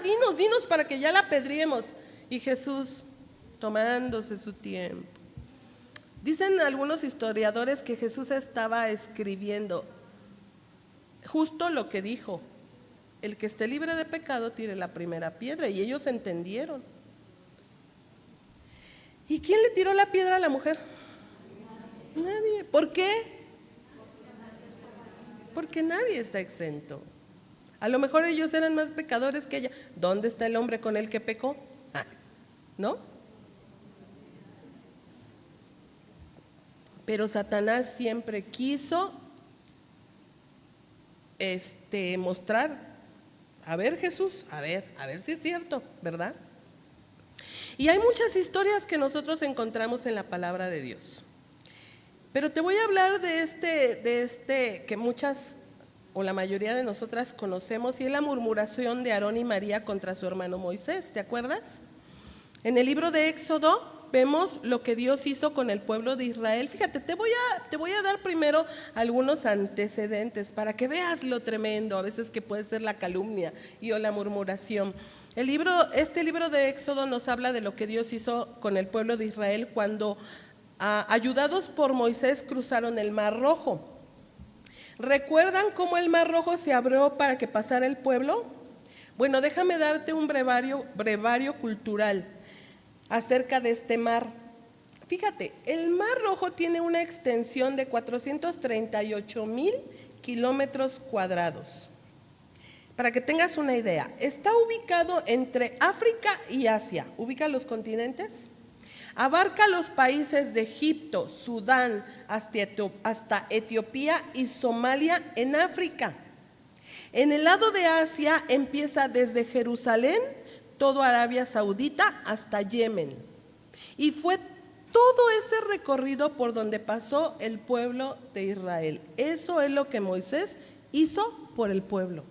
dinos para que ya la apedriemos. Y Jesús tomándose su tiempo. Dicen algunos historiadores que Jesús estaba escribiendo justo lo que dijo: el que esté libre de pecado tire la primera piedra. Y ellos entendieron. ¿Y quién le tiró la piedra a la mujer? Nadie. ¿Por qué? Porque nadie está exento. A lo mejor ellos eran más pecadores que ella. ¿Dónde está el hombre con el que pecó? ¿No? Pero Satanás siempre quiso mostrar, a ver Jesús, a ver si es cierto, ¿verdad? Y hay muchas historias que nosotros encontramos en la palabra de Dios. Pero te voy a hablar de este que muchas o la mayoría de nosotras conocemos, y es la murmuración de Aarón y María contra su hermano Moisés, ¿te acuerdas? En el libro de Éxodo vemos lo que Dios hizo con el pueblo de Israel. Fíjate, te voy a dar primero algunos antecedentes para que veas lo tremendo a veces que puede ser la calumnia o la murmuración. Este libro de Éxodo nos habla de lo que Dios hizo con el pueblo de Israel cuando, ayudados por Moisés, cruzaron el Mar Rojo. ¿Recuerdan cómo el Mar Rojo se abrió para que pasara el pueblo? Bueno, déjame darte un brevario cultural acerca de este mar. Fíjate, el Mar Rojo tiene una extensión de 438,000 kilómetros cuadrados. Para que tengas una idea, está ubicado entre África y Asia. ¿Ubica los continentes? Abarca los países de Egipto, Sudán, hasta Etiopía y Somalia en África. En el lado de Asia empieza desde Jerusalén, todo Arabia Saudita hasta Yemen. Y fue todo ese recorrido por donde pasó el pueblo de Israel. Eso es lo que Moisés hizo por el pueblo.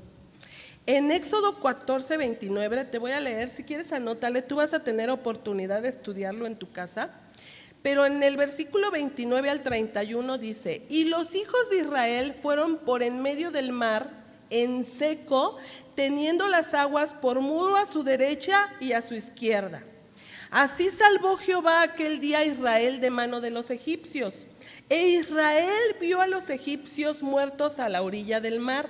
En Éxodo 14:29, te voy a leer, si quieres anótale, tú vas a tener oportunidad de estudiarlo en tu casa. Pero en el versículo 29 al 31 dice: y los hijos de Israel fueron por en medio del mar en seco, teniendo las aguas por muro a su derecha y a su izquierda. Así salvó Jehová aquel día a Israel de mano de los egipcios. E Israel vio a los egipcios muertos a la orilla del mar.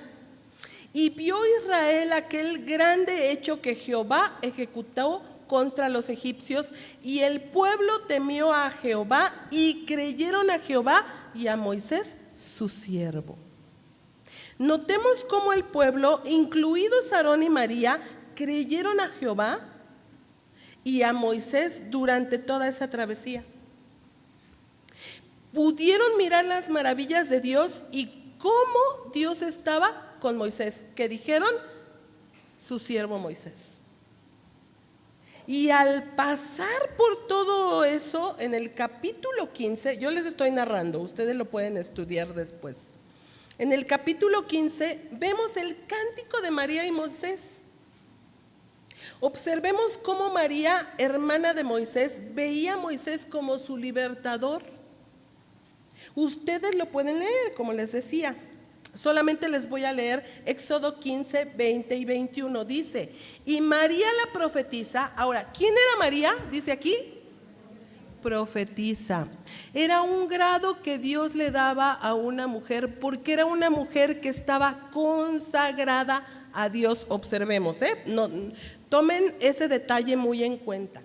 Y vio Israel aquel grande hecho que Jehová ejecutó contra los egipcios, y el pueblo temió a Jehová y creyeron a Jehová y a Moisés su siervo. Notemos cómo el pueblo, incluidos Aarón y María, creyeron a Jehová y a Moisés durante toda esa travesía. Pudieron mirar las maravillas de Dios y cómo Dios estaba con Moisés, que dijeron: su siervo Moisés. Y al pasar por todo eso, en el capítulo 15, yo les estoy narrando, ustedes lo pueden estudiar después. En el capítulo 15 vemos el cántico de María y Moisés. Observemos cómo María, hermana de Moisés, veía a Moisés como su libertador. Ustedes lo pueden leer, como les decía. Solamente les voy a leer Éxodo 15, 20 y 21. Dice, y María la profetisa. Ahora, ¿quién era María? Dice aquí, profetisa. Era un grado que Dios le daba a una mujer porque era una mujer que estaba consagrada a Dios. Observemos, no, tomen ese detalle muy en cuenta.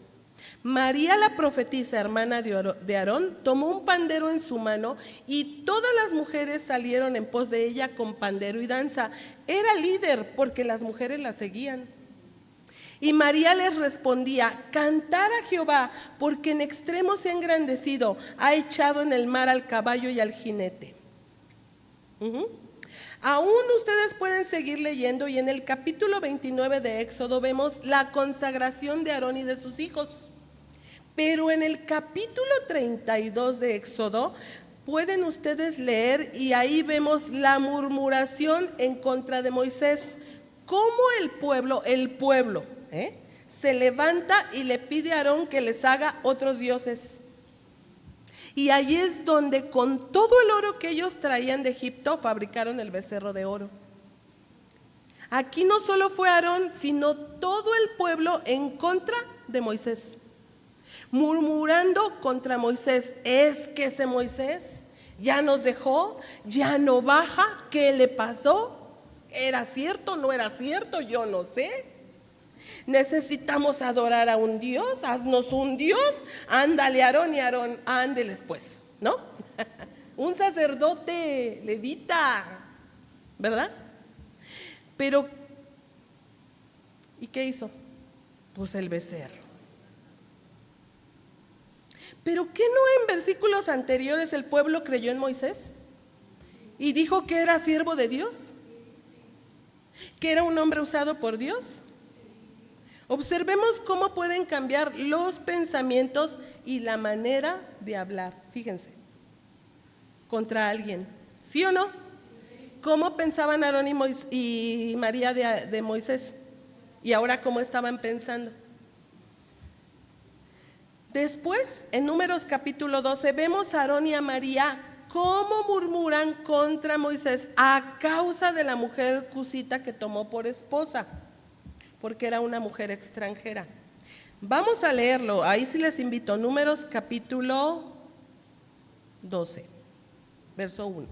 María la profetisa, hermana de Aarón, tomó un pandero en su mano y todas las mujeres salieron en pos de ella con pandero y danza. Era líder porque las mujeres la seguían. Y María les respondía, cantad a Jehová, porque en extremo se ha engrandecido, ha echado en el mar al caballo y al jinete. Aún ustedes pueden seguir leyendo y en el capítulo 29 de Éxodo vemos la consagración de Aarón y de sus hijos. Pero en el capítulo 32 de Éxodo pueden ustedes leer y ahí vemos la murmuración en contra de Moisés. Cómo el pueblo, se levanta y le pide a Aarón que les haga otros dioses. Y allí es donde con todo el oro que ellos traían de Egipto fabricaron el becerro de oro. Aquí no solo fue Aarón, sino todo el pueblo en contra de Moisés, murmurando contra Moisés. Es que ese Moisés ya nos dejó, ya no baja, ¿qué le pasó? ¿Era cierto? ¿No era cierto? Yo no sé. Necesitamos adorar a un Dios, haznos un Dios, ándale Aarón y Aarón, ándeles pues, ¿no? Un sacerdote levita, ¿verdad? Pero, ¿y qué hizo? Pues el becerro. ¿Pero qué no en versículos anteriores el pueblo creyó en Moisés? Y dijo que era siervo de Dios, que era un hombre usado por Dios. Observemos cómo pueden cambiar los pensamientos y la manera de hablar. Fíjense, contra alguien, ¿sí o no? ¿Cómo pensaban Aarón y María de Moisés? Y ahora, ¿cómo estaban pensando? Después, en Números capítulo 12, vemos a Aarón y a María cómo murmuran contra Moisés a causa de la mujer cusita que tomó por esposa, porque era una mujer extranjera. Vamos a leerlo, ahí sí les invito, Números capítulo 12, verso 1.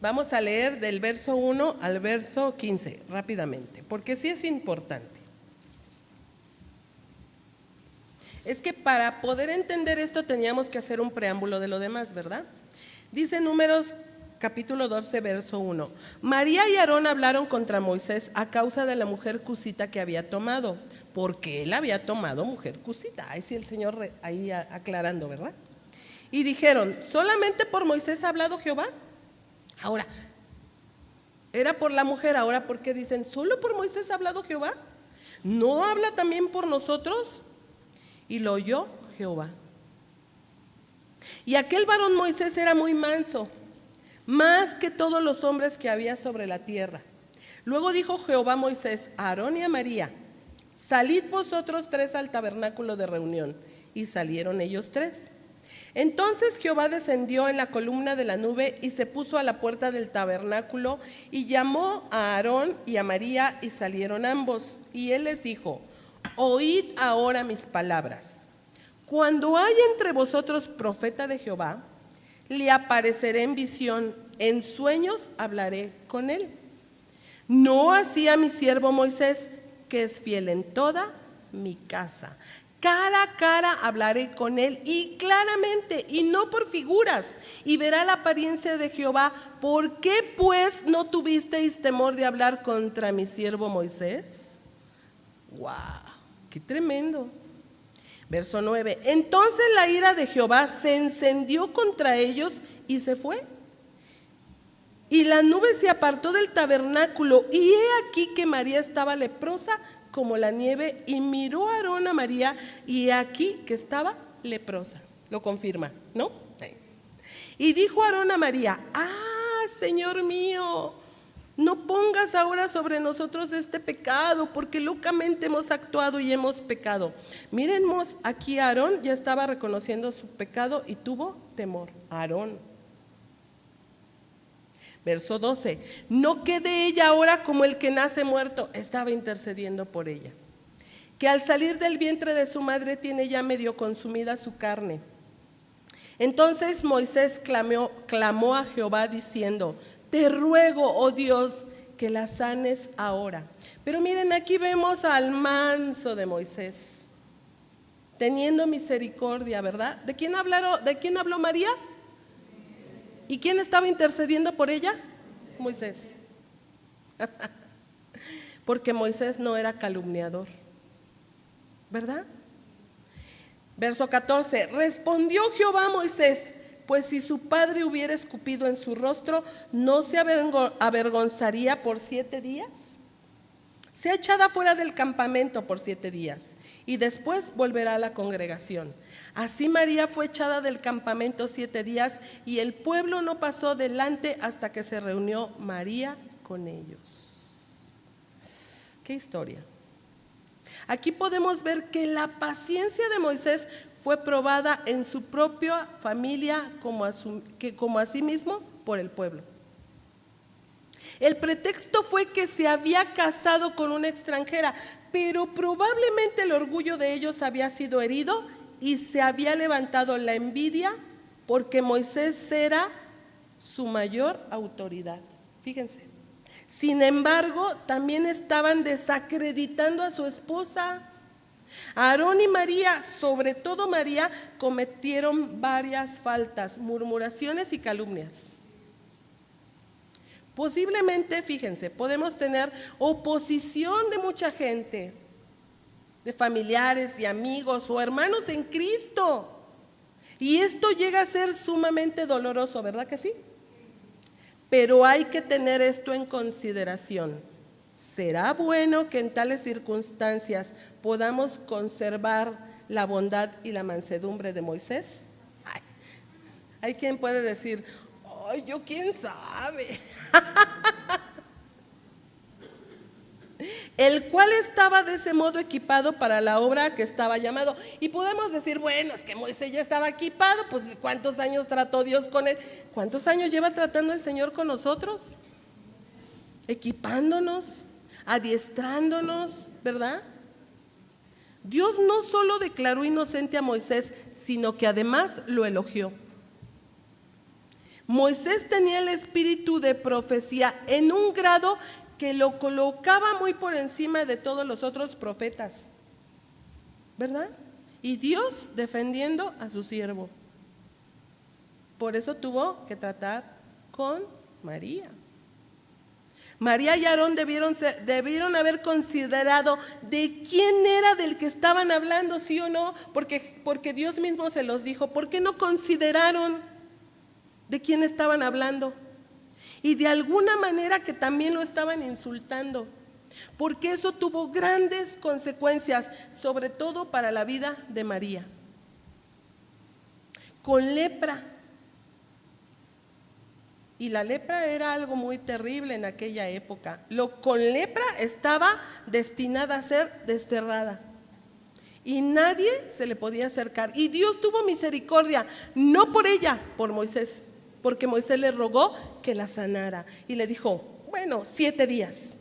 Vamos a leer del verso 1 al verso 15, rápidamente, porque sí es importante. Es que para poder entender esto teníamos que hacer un preámbulo de lo demás, ¿verdad? Dice Números capítulo 12, verso 1. María y Aarón hablaron contra Moisés a causa de la mujer cusita que había tomado, porque él había tomado mujer cusita. Ahí sí el Señor ahí aclarando, ¿verdad? Y dijeron, ¿solamente por Moisés ha hablado Jehová? Ahora, era por la mujer, ahora ¿por qué dicen, solo por Moisés ha hablado Jehová? ¿No habla también por nosotros? Y lo oyó Jehová. Y aquel varón Moisés era muy manso, más que todos los hombres que había sobre la tierra. Luego dijo Jehová a Moisés, a Aarón y a María, salid vosotros tres al tabernáculo de reunión. Y salieron ellos tres. Entonces Jehová descendió en la columna de la nube y se puso a la puerta del tabernáculo y llamó a Aarón y a María y salieron ambos. Y él les dijo, oíd ahora mis palabras. Cuando haya entre vosotros profeta de Jehová, le apareceré en visión, en sueños hablaré con él. No así a mi siervo Moisés, que es fiel en toda mi casa. Cara a cara hablaré con él y claramente y no por figuras, y verá la apariencia de Jehová. ¿Por qué pues no tuvisteis temor de hablar contra mi siervo Moisés? ¡Wow! ¡Qué tremendo! Verso 9. Entonces la ira de Jehová se encendió contra ellos y se fue. Y la nube se apartó del tabernáculo, y he aquí que María estaba leprosa como la nieve, y miró a Aarón a María, y aquí que estaba leprosa. Lo confirma, ¿no? Y dijo Aarón a María, Señor mío, no pongas ahora sobre nosotros este pecado, porque locamente hemos actuado y hemos pecado. Miremos, aquí Aarón ya estaba reconociendo su pecado y tuvo temor. Aarón. Verso 12, no quede ella ahora como el que nace muerto, estaba intercediendo por ella, que al salir del vientre de su madre tiene ya medio consumida su carne. Entonces Moisés clamó a Jehová diciendo, te ruego, oh Dios, que la sanes ahora. Pero miren, aquí vemos al manso de Moisés, teniendo misericordia, ¿verdad? ¿De quién habló María? ¿Y quién estaba intercediendo por ella? Moisés. Porque Moisés no era calumniador, ¿verdad? Verso 14, respondió Jehová a Moisés, pues si su padre hubiera escupido en su rostro, ¿no se avergonzaría por 7 días? Sea echada fuera del campamento por 7 días y después volverá a la congregación. Así María fue echada del campamento 7 días y el pueblo no pasó delante hasta que se reunió María con ellos. ¿Qué historia? Aquí podemos ver que la paciencia de Moisés fue probada en su propia familia como a sí mismo por el pueblo. El pretexto fue que se había casado con una extranjera, pero probablemente el orgullo de ellos había sido herido y se había levantado la envidia porque Moisés era su mayor autoridad. Fíjense. Sin embargo, también estaban desacreditando a su esposa. Aarón y María, sobre todo María, cometieron varias faltas, murmuraciones y calumnias. Posiblemente, fíjense, podemos tener oposición de mucha gente, de familiares y amigos o hermanos en Cristo. Y esto llega a ser sumamente doloroso, ¿verdad que sí? Pero hay que tener esto en consideración. ¿Será bueno que en tales circunstancias podamos conservar la bondad y la mansedumbre de Moisés? Hay quien puede decir, ay, yo quién sabe. El cual estaba de ese modo equipado para la obra a que estaba llamado. Y podemos decir, bueno, es que Moisés ya estaba equipado, pues ¿cuántos años trató Dios con él? ¿Cuántos años lleva tratando el Señor con nosotros? Equipándonos, adiestrándonos, ¿verdad? Dios no solo declaró inocente a Moisés, sino que además lo elogió. Moisés tenía el espíritu de profecía en un grado que lo colocaba muy por encima de todos los otros profetas, ¿verdad? Y Dios defendiendo a su siervo. Por eso tuvo que tratar con María. María y Aarón debieron haber considerado de quién era del que estaban hablando, sí o no, porque Dios mismo se los dijo. ¿Por qué no consideraron de quién estaban hablando? Y de alguna manera que también lo estaban insultando, porque eso tuvo grandes consecuencias, sobre todo para la vida de María. Con lepra. Y la lepra era algo muy terrible en aquella época. Con lepra estaba destinada a ser desterrada. Y nadie se le podía acercar. Y Dios tuvo misericordia, no por ella, por Moisés. Porque Moisés le rogó que la sanara. Y le dijo, bueno, 7 días.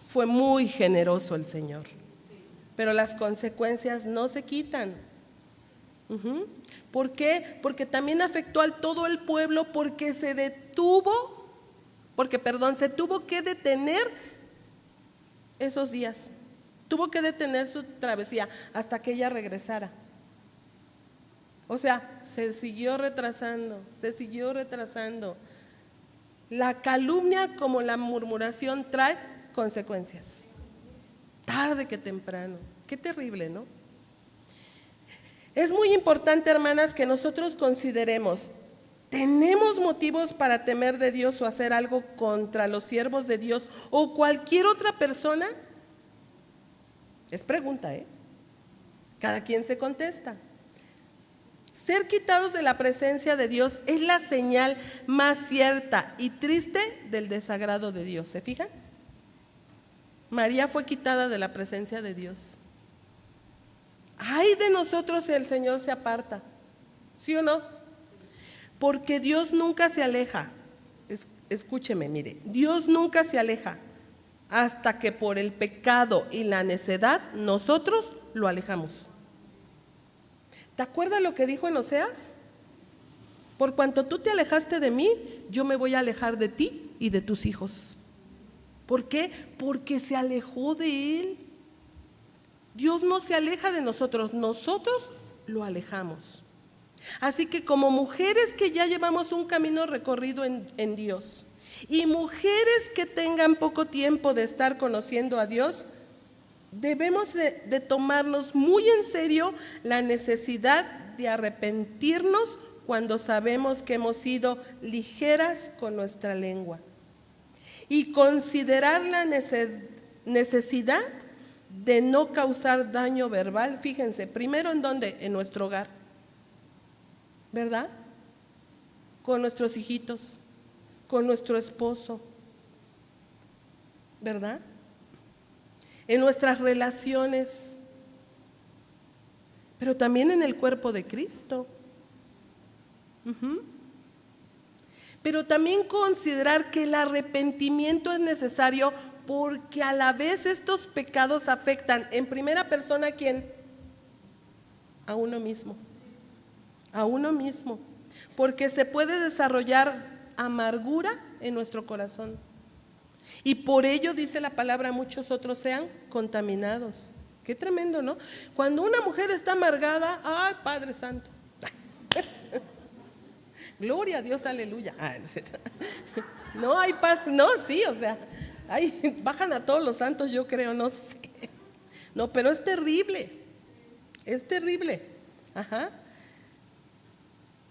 Fue muy generoso el Señor. Pero las consecuencias no se quitan. ¿Por qué? Porque también afectó a todo el pueblo, porque se tuvo que detener esos días. Tuvo que detener su travesía hasta que ella regresara. O sea, se siguió retrasando. La calumnia como la murmuración trae consecuencias. Tarde que temprano. Qué terrible, ¿no? Es muy importante, hermanas, que nosotros consideremos, ¿tenemos motivos para temer de Dios o hacer algo contra los siervos de Dios o cualquier otra persona? Es pregunta, ¿eh? Cada quien se contesta. Ser quitados de la presencia de Dios es la señal más cierta y triste del desagrado de Dios. ¿Se fijan? María fue quitada de la presencia de Dios. Ay de nosotros si el Señor se aparta. ¿Sí o no? Porque Dios nunca se aleja. Escúcheme, mire, Dios nunca se aleja hasta que por el pecado y la necedad nosotros lo alejamos. ¿Te acuerdas lo que dijo en Oseas? Por cuanto tú te alejaste de mí, yo me voy a alejar de ti y de tus hijos. ¿Por qué? Porque se alejó de él. Dios no se aleja de nosotros, nosotros lo alejamos. Así que como mujeres que ya llevamos un camino recorrido en Dios y mujeres que tengan poco tiempo de estar conociendo a Dios, debemos de tomarnos muy en serio la necesidad de arrepentirnos cuando sabemos que hemos sido ligeras con nuestra lengua y considerar la necesidad de no causar daño verbal. Fíjense, primero en dónde, en nuestro hogar, ¿verdad? Con nuestros hijitos, con nuestro esposo, ¿verdad? En nuestras relaciones, pero también en el cuerpo de Cristo. Pero también considerar que el arrepentimiento es necesario porque a la vez estos pecados afectan en primera persona ¿a quién? A uno mismo. A uno mismo. Porque se puede desarrollar amargura en nuestro corazón. Y por ello dice la palabra, muchos otros sean contaminados. Qué tremendo, ¿no? Cuando una mujer está amargada, ¡ay, Padre Santo! Gloria a Dios, aleluya. No hay paz, no, sí, o sea, bajan a todos los santos, yo creo, no sé. No, pero es terrible, es terrible. Ajá.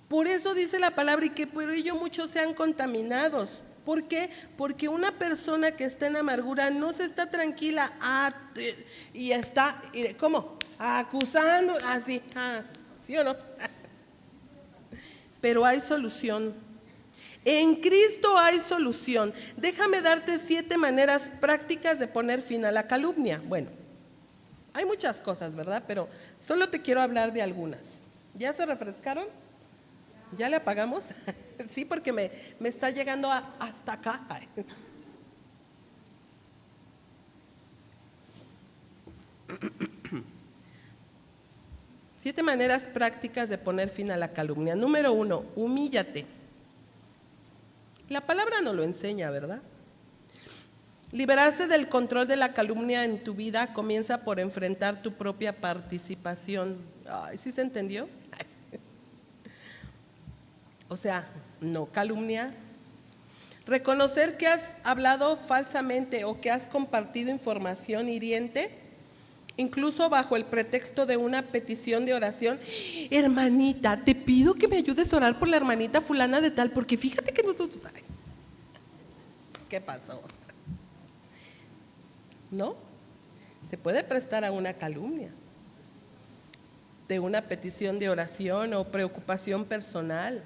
Por eso dice la palabra, y que por ello muchos sean contaminados. ¿Por qué? Porque una persona que está en amargura no se está tranquila y está, ¿cómo? Acusando, así, ¿sí o no? Pero hay solución. En Cristo hay solución. Déjame darte 7 maneras prácticas de poner fin a la calumnia. Bueno, hay muchas cosas, ¿verdad? Pero solo te quiero hablar de algunas. ¿Ya se refrescaron? ¿Ya le apagamos? Sí, porque me está llegando hasta acá. 7 maneras prácticas de poner fin a la calumnia. Número 1, humíllate. La palabra nos lo enseña, ¿verdad? Liberarse del control de la calumnia en tu vida comienza por enfrentar tu propia participación. Ay, ¿sí se entendió? O sea, no calumniar. Reconocer que has hablado falsamente o que has compartido información hiriente, incluso bajo el pretexto de una petición de oración. Hermanita, te pido que me ayudes a orar por la hermanita fulana de tal, porque fíjate que no. ¿Qué pasó? ¿No? Se puede prestar a una calumnia, de una petición de oración o preocupación personal.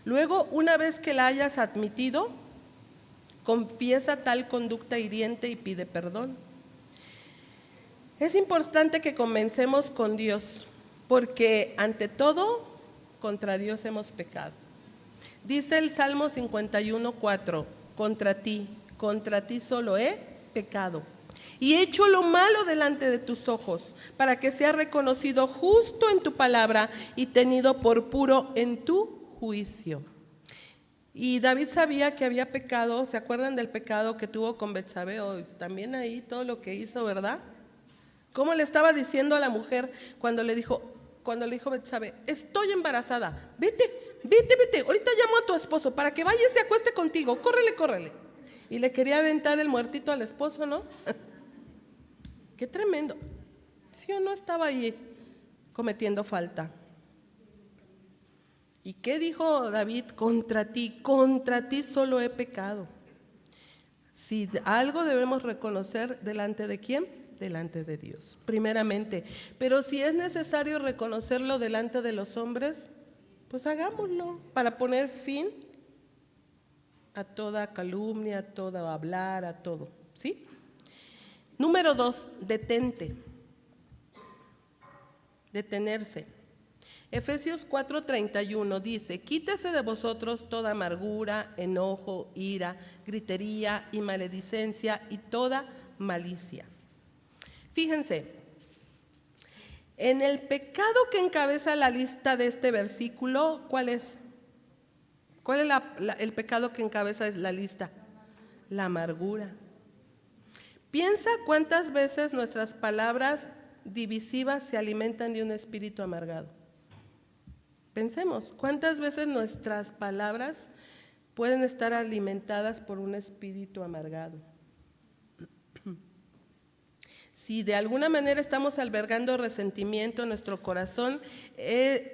Luego, una vez que la hayas admitido, confiesa tal conducta hiriente y pide perdón. Es importante que comencemos con Dios, porque ante todo, contra Dios hemos pecado. Dice el Salmo 51:4, contra ti solo he pecado y he hecho lo malo delante de tus ojos, para que sea reconocido justo en tu palabra y tenido por puro en tu juicio. Y David sabía que había pecado. ¿Se acuerdan del pecado que tuvo con Betsabé? También ahí todo lo que hizo, ¿verdad? ¿Cómo le estaba diciendo a la mujer cuando le dijo Betsabé, estoy embarazada, vete, ahorita llamo a tu esposo para que vaya y se acueste contigo, córrele. Y le quería aventar el muertito al esposo, ¿no? Qué tremendo. ¿Sí o no estaba ahí cometiendo falta? ¿Y qué dijo David? Contra ti solo he pecado. Si algo debemos reconocer, ¿delante de quién? delante de Dios, primeramente. Pero si es necesario reconocerlo delante de los hombres, pues hagámoslo para poner fin a toda calumnia, a todo hablar, a todo, ¿sí? Número 2, detente. Detenerse. Efesios 4:31 dice: quítese de vosotros toda amargura, enojo, ira, gritería y maledicencia y toda malicia. Fíjense, en el pecado que encabeza la lista de este versículo, ¿cuál es? ¿Cuál es el pecado que encabeza la lista? La amargura. Piensa cuántas veces nuestras palabras divisivas se alimentan de un espíritu amargado. Pensemos, ¿cuántas veces nuestras palabras pueden estar alimentadas por un espíritu amargado? Si de alguna manera estamos albergando resentimiento en nuestro corazón,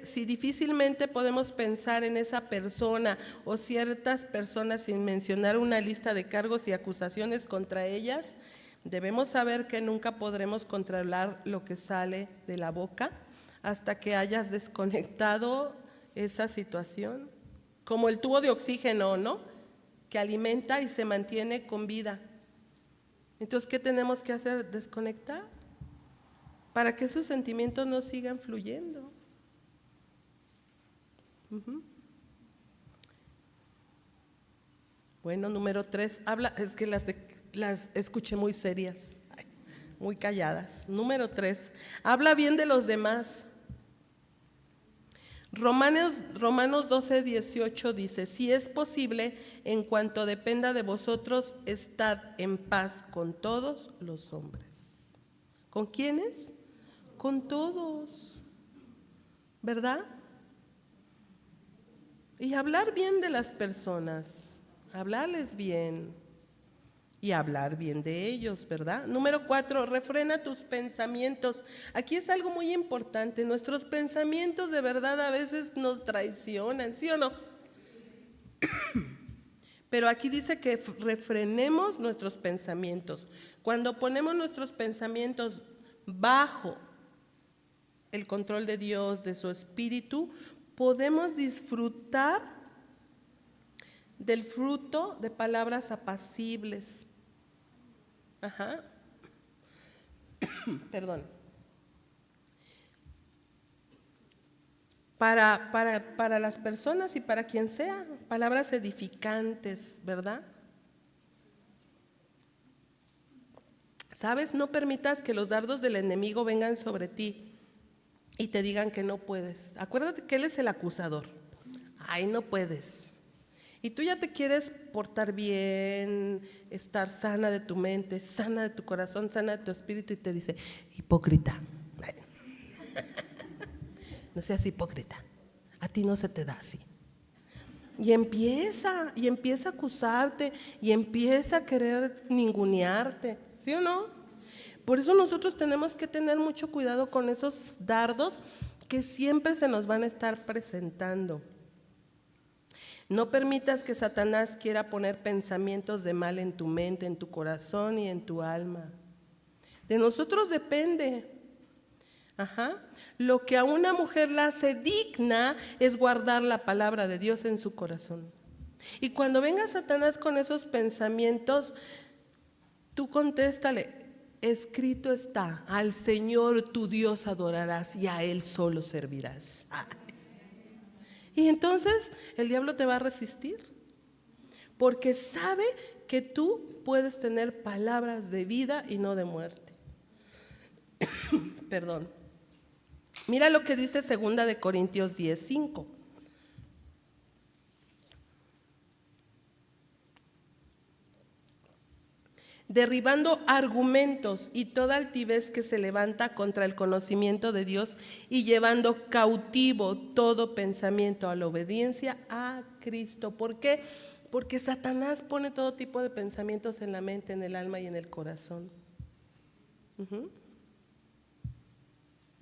si difícilmente podemos pensar en esa persona o ciertas personas sin mencionar una lista de cargos y acusaciones contra ellas, debemos saber que nunca podremos controlar lo que sale de la boca hasta que hayas desconectado esa situación, como el tubo de oxígeno, ¿no? Que alimenta y se mantiene con vida. Entonces, ¿qué tenemos que hacer? Desconectar para que esos sentimientos no sigan fluyendo. Bueno, número 3, es que las escuché muy serias, muy calladas. Número 3, habla bien de los demás. Romanos 12:18 dice: si es posible, en cuanto dependa de vosotros, estad en paz con todos los hombres. ¿Con quiénes? Con todos, ¿verdad? Y hablar bien de las personas, hablarles bien y hablar bien de ellos, ¿verdad? Número 4, refrena tus pensamientos. Aquí es algo muy importante. Nuestros pensamientos de verdad a veces nos traicionan, ¿sí o no? Pero aquí dice que refrenemos nuestros pensamientos. Cuando ponemos nuestros pensamientos bajo el control de Dios, de su espíritu, podemos disfrutar del fruto de palabras apacibles. Perdón. Para las personas y para quien sea, palabras edificantes, ¿verdad? ¿Sabes? No permitas que los dardos del enemigo vengan sobre ti y te digan que no puedes. Acuérdate que él es el acusador. Ay, no puedes. Y tú ya te quieres portar bien, estar sana de tu mente, sana de tu corazón, sana de tu espíritu, y te dice: hipócrita. No seas hipócrita, a ti no se te da así. Y empieza a acusarte, y empieza a querer ningunearte, ¿sí o no? Por eso nosotros tenemos que tener mucho cuidado con esos dardos que siempre se nos van a estar presentando. No permitas que Satanás quiera poner pensamientos de mal en tu mente, en tu corazón y en tu alma. De nosotros depende. Lo que a una mujer la hace digna es guardar la palabra de Dios en su corazón. Y cuando venga Satanás con esos pensamientos, tú contéstale: escrito está, al Señor tu Dios adorarás y a Él solo servirás. Y entonces el diablo te va a resistir, porque sabe que tú puedes tener palabras de vida y no de muerte. Perdón. Mira lo que dice 2 Corintios 10:5. Derribando argumentos y toda altivez que se levanta contra el conocimiento de Dios y llevando cautivo todo pensamiento a la obediencia a Cristo. ¿Por qué? Porque Satanás pone todo tipo de pensamientos en la mente, en el alma y en el corazón.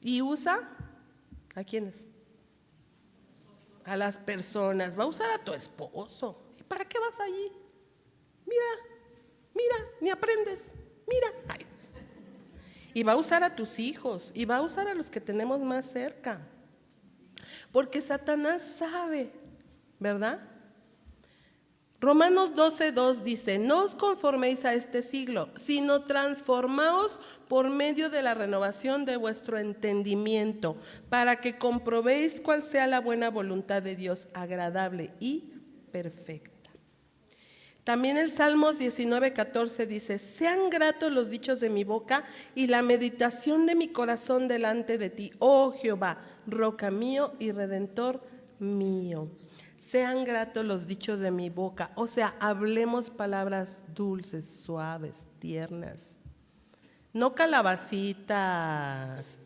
¿Y usa? ¿A quiénes? A las personas. Va a usar a tu esposo. ¿Y para qué vas allí? Mira, ni aprendes, mira. Ay. Y va a usar a tus hijos, y va a usar a los que tenemos más cerca. Porque Satanás sabe, ¿verdad? Romanos 12:2 dice: no os conforméis a este siglo, sino transformaos por medio de la renovación de vuestro entendimiento, para que comprobéis cuál sea la buena voluntad de Dios, agradable y perfecta. También el Salmos 19:14 dice: sean gratos los dichos de mi boca y la meditación de mi corazón delante de ti, oh Jehová, roca mío y redentor mío. Sean gratos los dichos de mi boca, o sea, hablemos palabras dulces, suaves, tiernas. No calabacitas,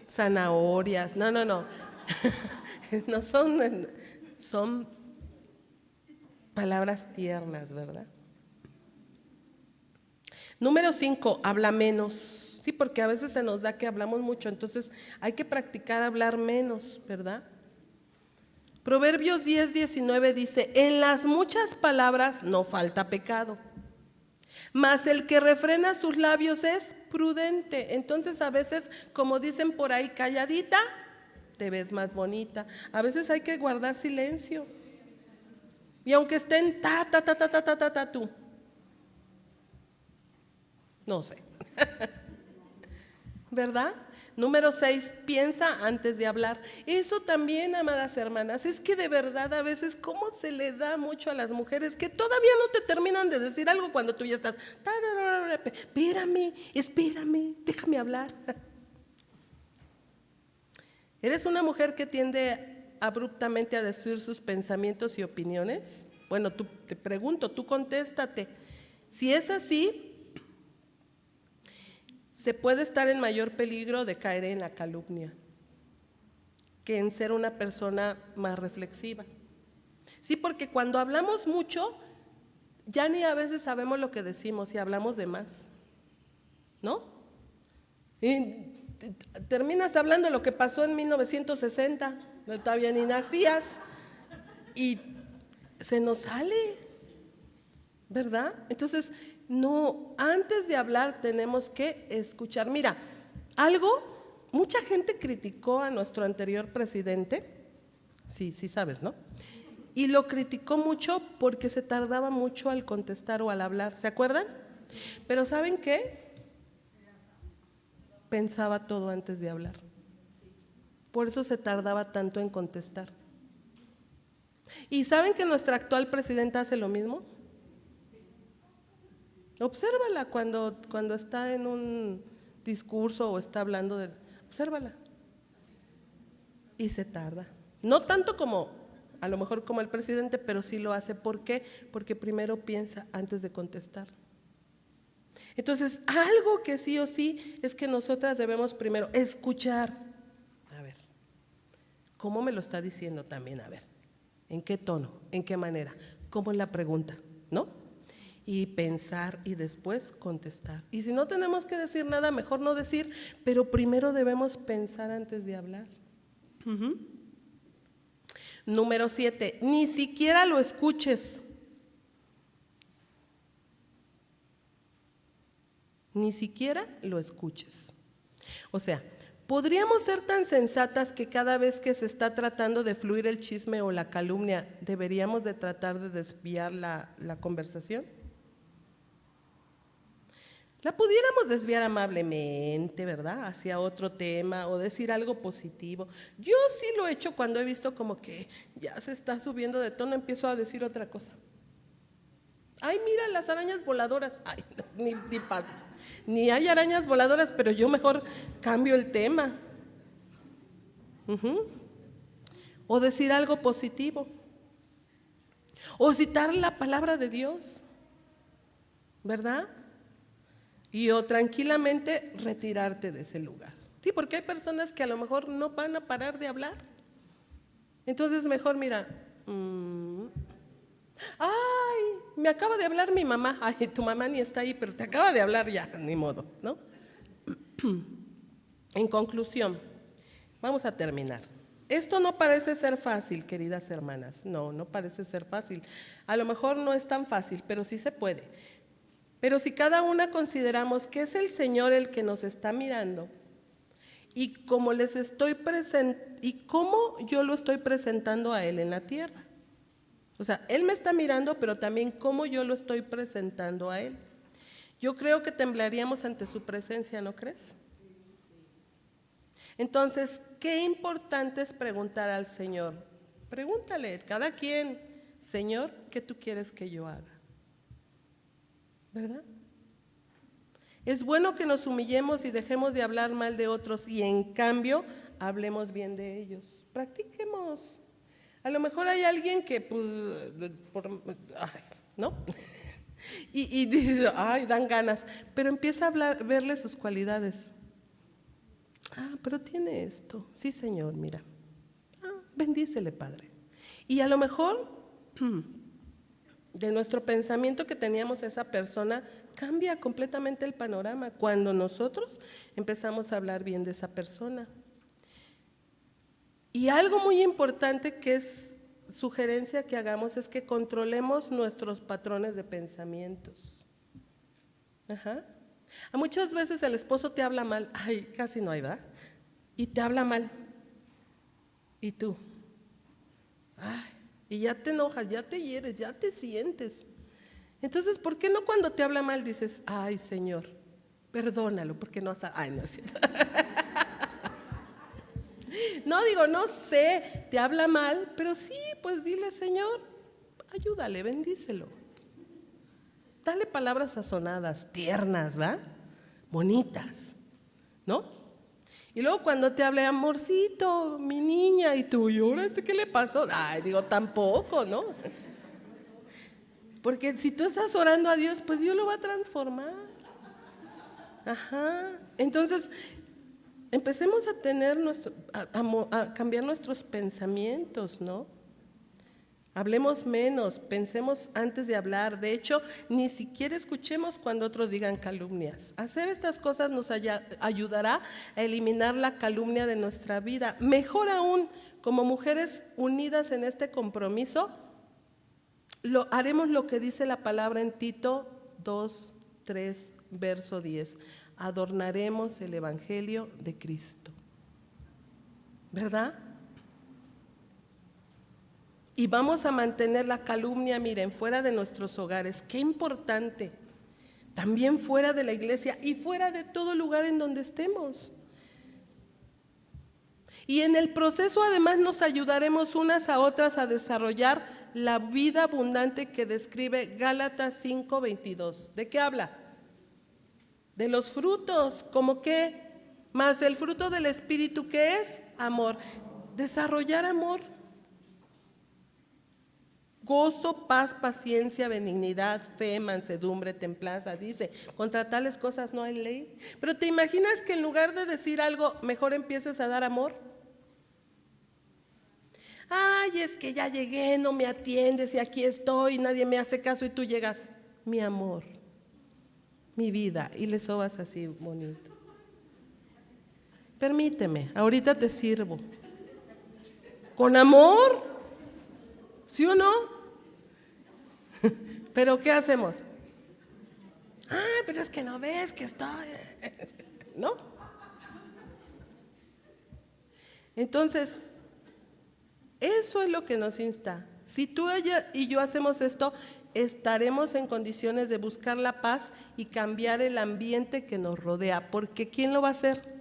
zanahorias, no. No son palabras tiernas, ¿verdad? Número 5, habla menos. Sí, porque a veces se nos da que hablamos mucho, entonces hay que practicar hablar menos, ¿verdad? Proverbios 10:19 dice: en las muchas palabras no falta pecado, mas el que refrena sus labios es prudente. Entonces a veces, como dicen por ahí, calladita te ves más bonita. A veces hay que guardar silencio. Y aunque estén tú, no sé, ¿verdad? Número 6, piensa antes de hablar. Eso también, amadas hermanas, es que de verdad a veces cómo se le da mucho a las mujeres que todavía no te terminan de decir algo cuando tú ya estás, espérame, déjame hablar. ¿Eres una mujer que tiende abruptamente a decir sus pensamientos y opiniones? Bueno, tú te pregunto, tú contéstate. Si es así, se puede estar en mayor peligro de caer en la calumnia que en ser una persona más reflexiva. Sí, porque cuando hablamos mucho, ya ni a veces sabemos lo que decimos y hablamos de más, ¿no? Y terminas hablando de lo que pasó en 1960, todavía ni nacías, y se nos sale, ¿verdad? Entonces, no, antes de hablar tenemos que escuchar. Mira, mucha gente criticó a nuestro anterior presidente, sí sabes, ¿no? Y lo criticó mucho porque se tardaba mucho al contestar o al hablar, ¿se acuerdan? Pero ¿saben qué? Pensaba todo antes de hablar. Por eso se tardaba tanto en contestar. ¿Y saben que nuestra actual presidenta hace lo mismo? Obsérvala cuando está en un discurso o está hablando obsérvala. Y se tarda. No tanto como, a lo mejor como el presidente, pero sí lo hace. ¿Por qué? Porque primero piensa antes de contestar. Entonces, algo que sí o sí es que nosotras debemos primero escuchar. A ver, ¿cómo me lo está diciendo también? A ver, ¿en qué tono? ¿En qué manera? ¿Cómo es la pregunta? ¿No? Y pensar y después contestar. Y si no tenemos que decir nada, mejor no decir, pero primero debemos pensar antes de hablar. Número 7, ni siquiera lo escuches. Ni siquiera lo escuches. O sea, ¿podríamos ser tan sensatas que cada vez que se está tratando de fluir el chisme o la calumnia, deberíamos de tratar de desviar la conversación? La pudiéramos desviar amablemente, ¿verdad? Hacia otro tema o decir algo positivo. Yo sí lo he hecho cuando he visto como que ya se está subiendo de tono, empiezo a decir otra cosa. Ay, mira las arañas voladoras. Ay, ni pasa. Ni hay arañas voladoras, pero yo mejor cambio el tema. O decir algo positivo. O citar la palabra de Dios, ¿verdad? O tranquilamente retirarte de ese lugar. Sí, porque hay personas que a lo mejor no van a parar de hablar. Entonces mejor mira, ay, me acaba de hablar mi mamá. Ay, tu mamá ni está ahí, pero te acaba de hablar ya, ni modo, ¿no? En conclusión, vamos a terminar. Esto no parece ser fácil, queridas hermanas. No parece ser fácil. A lo mejor no es tan fácil, pero sí se puede. Pero si cada una consideramos que es el Señor el que nos está mirando y cómo yo lo estoy presentando a Él en la tierra. O sea, Él me está mirando, pero también cómo yo lo estoy presentando a Él. Yo creo que temblaríamos ante su presencia, ¿no crees? Entonces, qué importante es preguntar al Señor. Pregúntale, cada quien, Señor, ¿qué tú quieres que yo haga? ¿Verdad? Es bueno que nos humillemos y dejemos de hablar mal de otros y en cambio hablemos bien de ellos. Practiquemos. A lo mejor hay alguien que pues, ¿no? Y dice, ay, dan ganas, pero empieza a verle sus cualidades. Ah, pero tiene esto. Sí, Señor, mira. Bendícele, Padre. Y a lo mejor de nuestro pensamiento que teníamos esa persona, cambia completamente el panorama cuando nosotros empezamos a hablar bien de esa persona. Y algo muy importante que es sugerencia que hagamos es que controlemos nuestros patrones de pensamientos. A muchas veces el esposo te habla mal, ay, casi no hay, ¿verdad? Y te habla mal. Y tú, ay, y ya te enojas, ya te hieres, ya te sientes. Entonces, ¿por qué no cuando te habla mal dices, ay, Señor, perdónalo, porque no sabe? Ay, no es cierto. No, digo, no sé, te habla mal, pero sí, pues dile, Señor, ayúdale, bendícelo. Dale palabras sazonadas, tiernas, ¿va? Bonitas, ¿no? Y luego cuando te hable, amorcito, mi niña, y tú, ¿y ahora qué le pasó? Ay, digo, tampoco, ¿no? Porque si tú estás orando a Dios, pues Dios lo va a transformar. Entonces, empecemos a tener a cambiar nuestros pensamientos, ¿no? Hablemos menos, pensemos antes de hablar. De hecho, ni siquiera escuchemos cuando otros digan calumnias. Hacer estas cosas nos ayudará a eliminar la calumnia de nuestra vida. Mejor aún, como mujeres unidas en este compromiso, haremos lo que dice la palabra en Tito 2, 3, verso 10. Adornaremos el Evangelio de Cristo. ¿Verdad? Y vamos a mantener la calumnia, miren, fuera de nuestros hogares. Qué importante. También fuera de la iglesia y fuera de todo lugar en donde estemos. Y en el proceso además nos ayudaremos unas a otras a desarrollar la vida abundante que describe Gálatas 5:22. ¿De qué habla? De los frutos, ¿cómo qué? Más el fruto del Espíritu, ¿qué es? Amor. Desarrollar amor. Gozo, paz, paciencia, benignidad, fe, mansedumbre, templanza. Dice, contra tales cosas no hay ley. Pero ¿te imaginas que en lugar de decir algo, mejor empieces a dar amor? Ay, es que ya llegué, no me atiendes y aquí estoy, nadie me hace caso y tú llegas. Mi amor, mi vida, y le sobas así bonito. Permíteme, ahorita te sirvo. ¿Con amor? ¿Sí o no? ¿Pero qué hacemos? Pero es que no ves que estoy... ¿No? Entonces, eso es lo que nos insta. Si tú y yo hacemos esto, estaremos en condiciones de buscar la paz y cambiar el ambiente que nos rodea. Porque ¿quién lo va a hacer?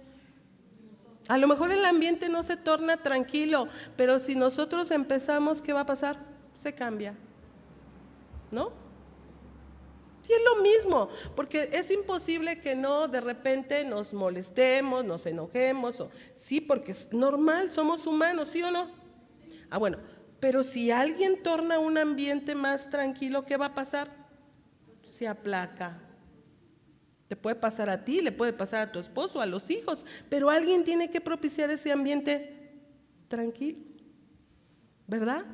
A lo mejor el ambiente no se torna tranquilo, pero si nosotros empezamos, ¿qué va a pasar? Se cambia, ¿no? Sí, es lo mismo, porque es imposible que no de repente nos molestemos, nos enojemos, sí, porque es normal, somos humanos, ¿sí o no? Bueno, pero si alguien torna un ambiente más tranquilo, ¿qué va a pasar? Se aplaca. Te puede pasar a ti, le puede pasar a tu esposo, a los hijos, pero alguien tiene que propiciar ese ambiente tranquilo, ¿verdad?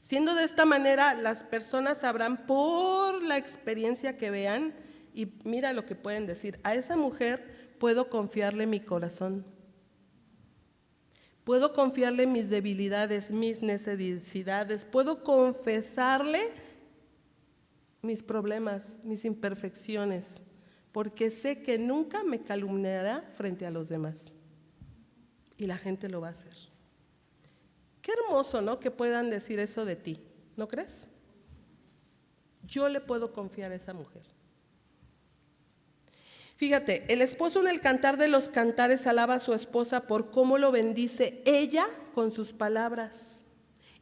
Siendo de esta manera, las personas sabrán por la experiencia que vean y mira lo que pueden decir. A esa mujer puedo confiarle mi corazón. Puedo confiarle mis debilidades, mis necesidades. Puedo confesarle mis problemas, mis imperfecciones, porque sé que nunca me calumniará frente a los demás. Y la gente lo va a hacer. Qué hermoso, ¿no?, que puedan decir eso de ti, ¿no crees? Yo le puedo confiar a esa mujer. Fíjate, el esposo en el Cantar de los Cantares alaba a su esposa por cómo lo bendice ella con sus palabras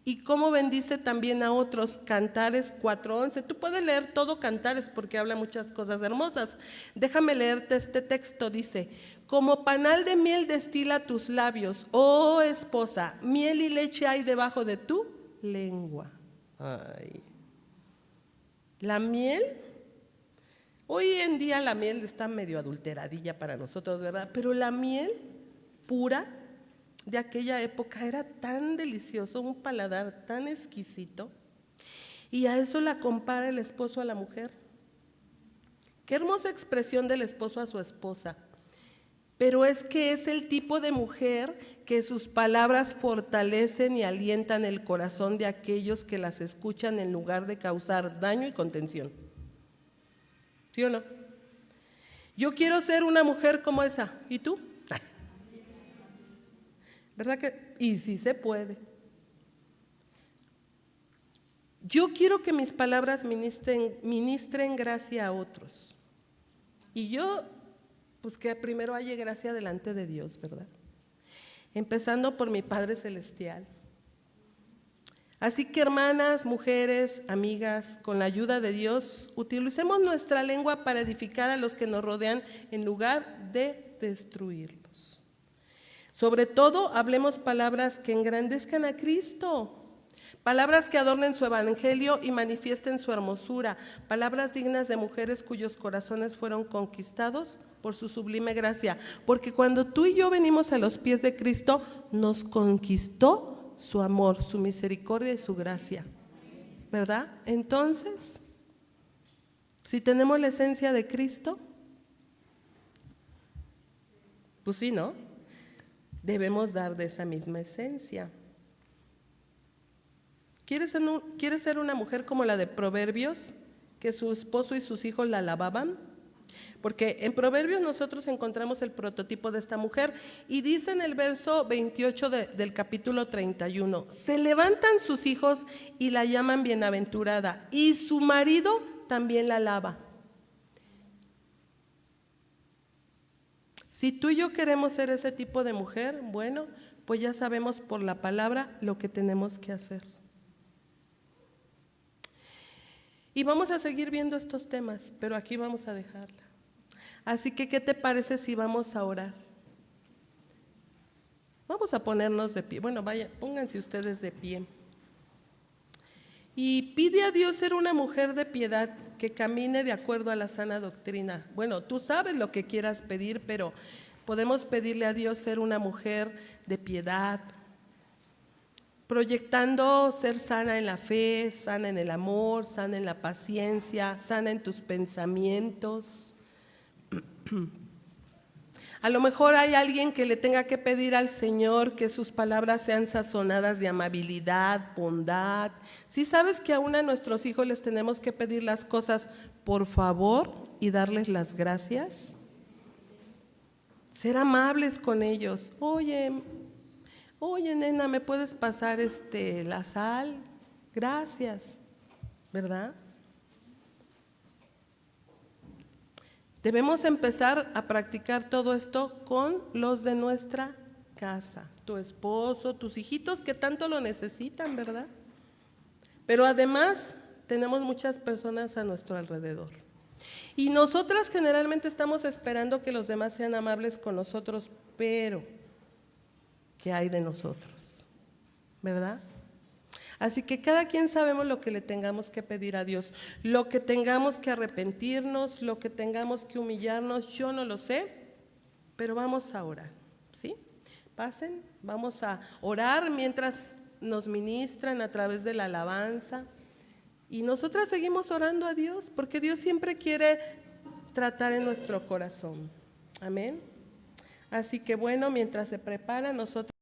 y cómo bendice también a otros. Cantares 4:11. Tú puedes leer todo Cantares porque habla muchas cosas hermosas. Déjame leerte este texto. Dice: como panal de miel destila tus labios, oh esposa, miel y leche hay debajo de tu lengua. Ay. La miel, hoy en día la miel está medio adulteradilla para nosotros, ¿verdad? Pero la miel pura de aquella época era tan delicioso, un paladar tan exquisito. Y a eso la compara el esposo a la mujer. Qué hermosa expresión del esposo a su esposa. Pero es que es el tipo de mujer que sus palabras fortalecen y alientan el corazón de aquellos que las escuchan en lugar de causar daño y contención. ¿Sí o no? Yo quiero ser una mujer como esa. ¿Y tú? ¿Verdad que? Y sí se puede. Yo quiero que mis palabras ministren gracia a otros. Y yo, pues que primero haya gracia delante de Dios, ¿verdad? Empezando por mi Padre Celestial. Así que, hermanas, mujeres, amigas, con la ayuda de Dios, utilicemos nuestra lengua para edificar a los que nos rodean en lugar de destruirlos. Sobre todo, hablemos palabras que engrandezcan a Cristo, palabras que adornen su evangelio y manifiesten su hermosura, palabras dignas de mujeres cuyos corazones fueron conquistados por su sublime gracia, porque cuando tú y yo venimos a los pies de Cristo, nos conquistó su amor, su misericordia y su gracia, ¿verdad? Entonces, si tenemos la esencia de Cristo, pues sí, ¿no? Debemos dar de esa misma esencia. ¿Quieres ser una mujer como la de Proverbios, que su esposo y sus hijos la alababan? Porque en Proverbios nosotros encontramos el prototipo de esta mujer y dice en el verso 28 del capítulo 31, se levantan sus hijos y la llaman bienaventurada y su marido también la alaba. Si tú y yo queremos ser ese tipo de mujer, bueno, pues ya sabemos por la palabra lo que tenemos que hacer. Y vamos a seguir viendo estos temas, pero aquí vamos a dejarla. Así que, ¿qué te parece si vamos a orar? Vamos a ponernos de pie. Bueno, vaya, pónganse ustedes de pie. Y pide a Dios ser una mujer de piedad que camine de acuerdo a la sana doctrina. Bueno, tú sabes lo que quieras pedir, pero podemos pedirle a Dios ser una mujer de piedad, proyectando ser sana en la fe, sana en el amor, sana en la paciencia, sana en tus pensamientos. A lo mejor hay alguien que le tenga que pedir al Señor que sus palabras sean sazonadas de amabilidad, bondad. ¿Sí sabes que aún a nuestros hijos les tenemos que pedir las cosas por favor y darles las gracias? Ser amables con ellos. Oye, nena, ¿me puedes pasar la sal? Gracias, ¿verdad? Debemos empezar a practicar todo esto con los de nuestra casa, tu esposo, tus hijitos que tanto lo necesitan, ¿verdad? Pero además tenemos muchas personas a nuestro alrededor. Y nosotras generalmente estamos esperando que los demás sean amables con nosotros, pero ¿qué hay de nosotros? ¿Verdad? Así que cada quien sabemos lo que le tengamos que pedir a Dios, lo que tengamos que arrepentirnos, lo que tengamos que humillarnos, yo no lo sé, pero vamos a orar, ¿sí? Pasen, vamos a orar mientras nos ministran a través de la alabanza y nosotras seguimos orando a Dios porque Dios siempre quiere tratar en nuestro corazón, amén. Así que bueno, mientras se prepara, nosotros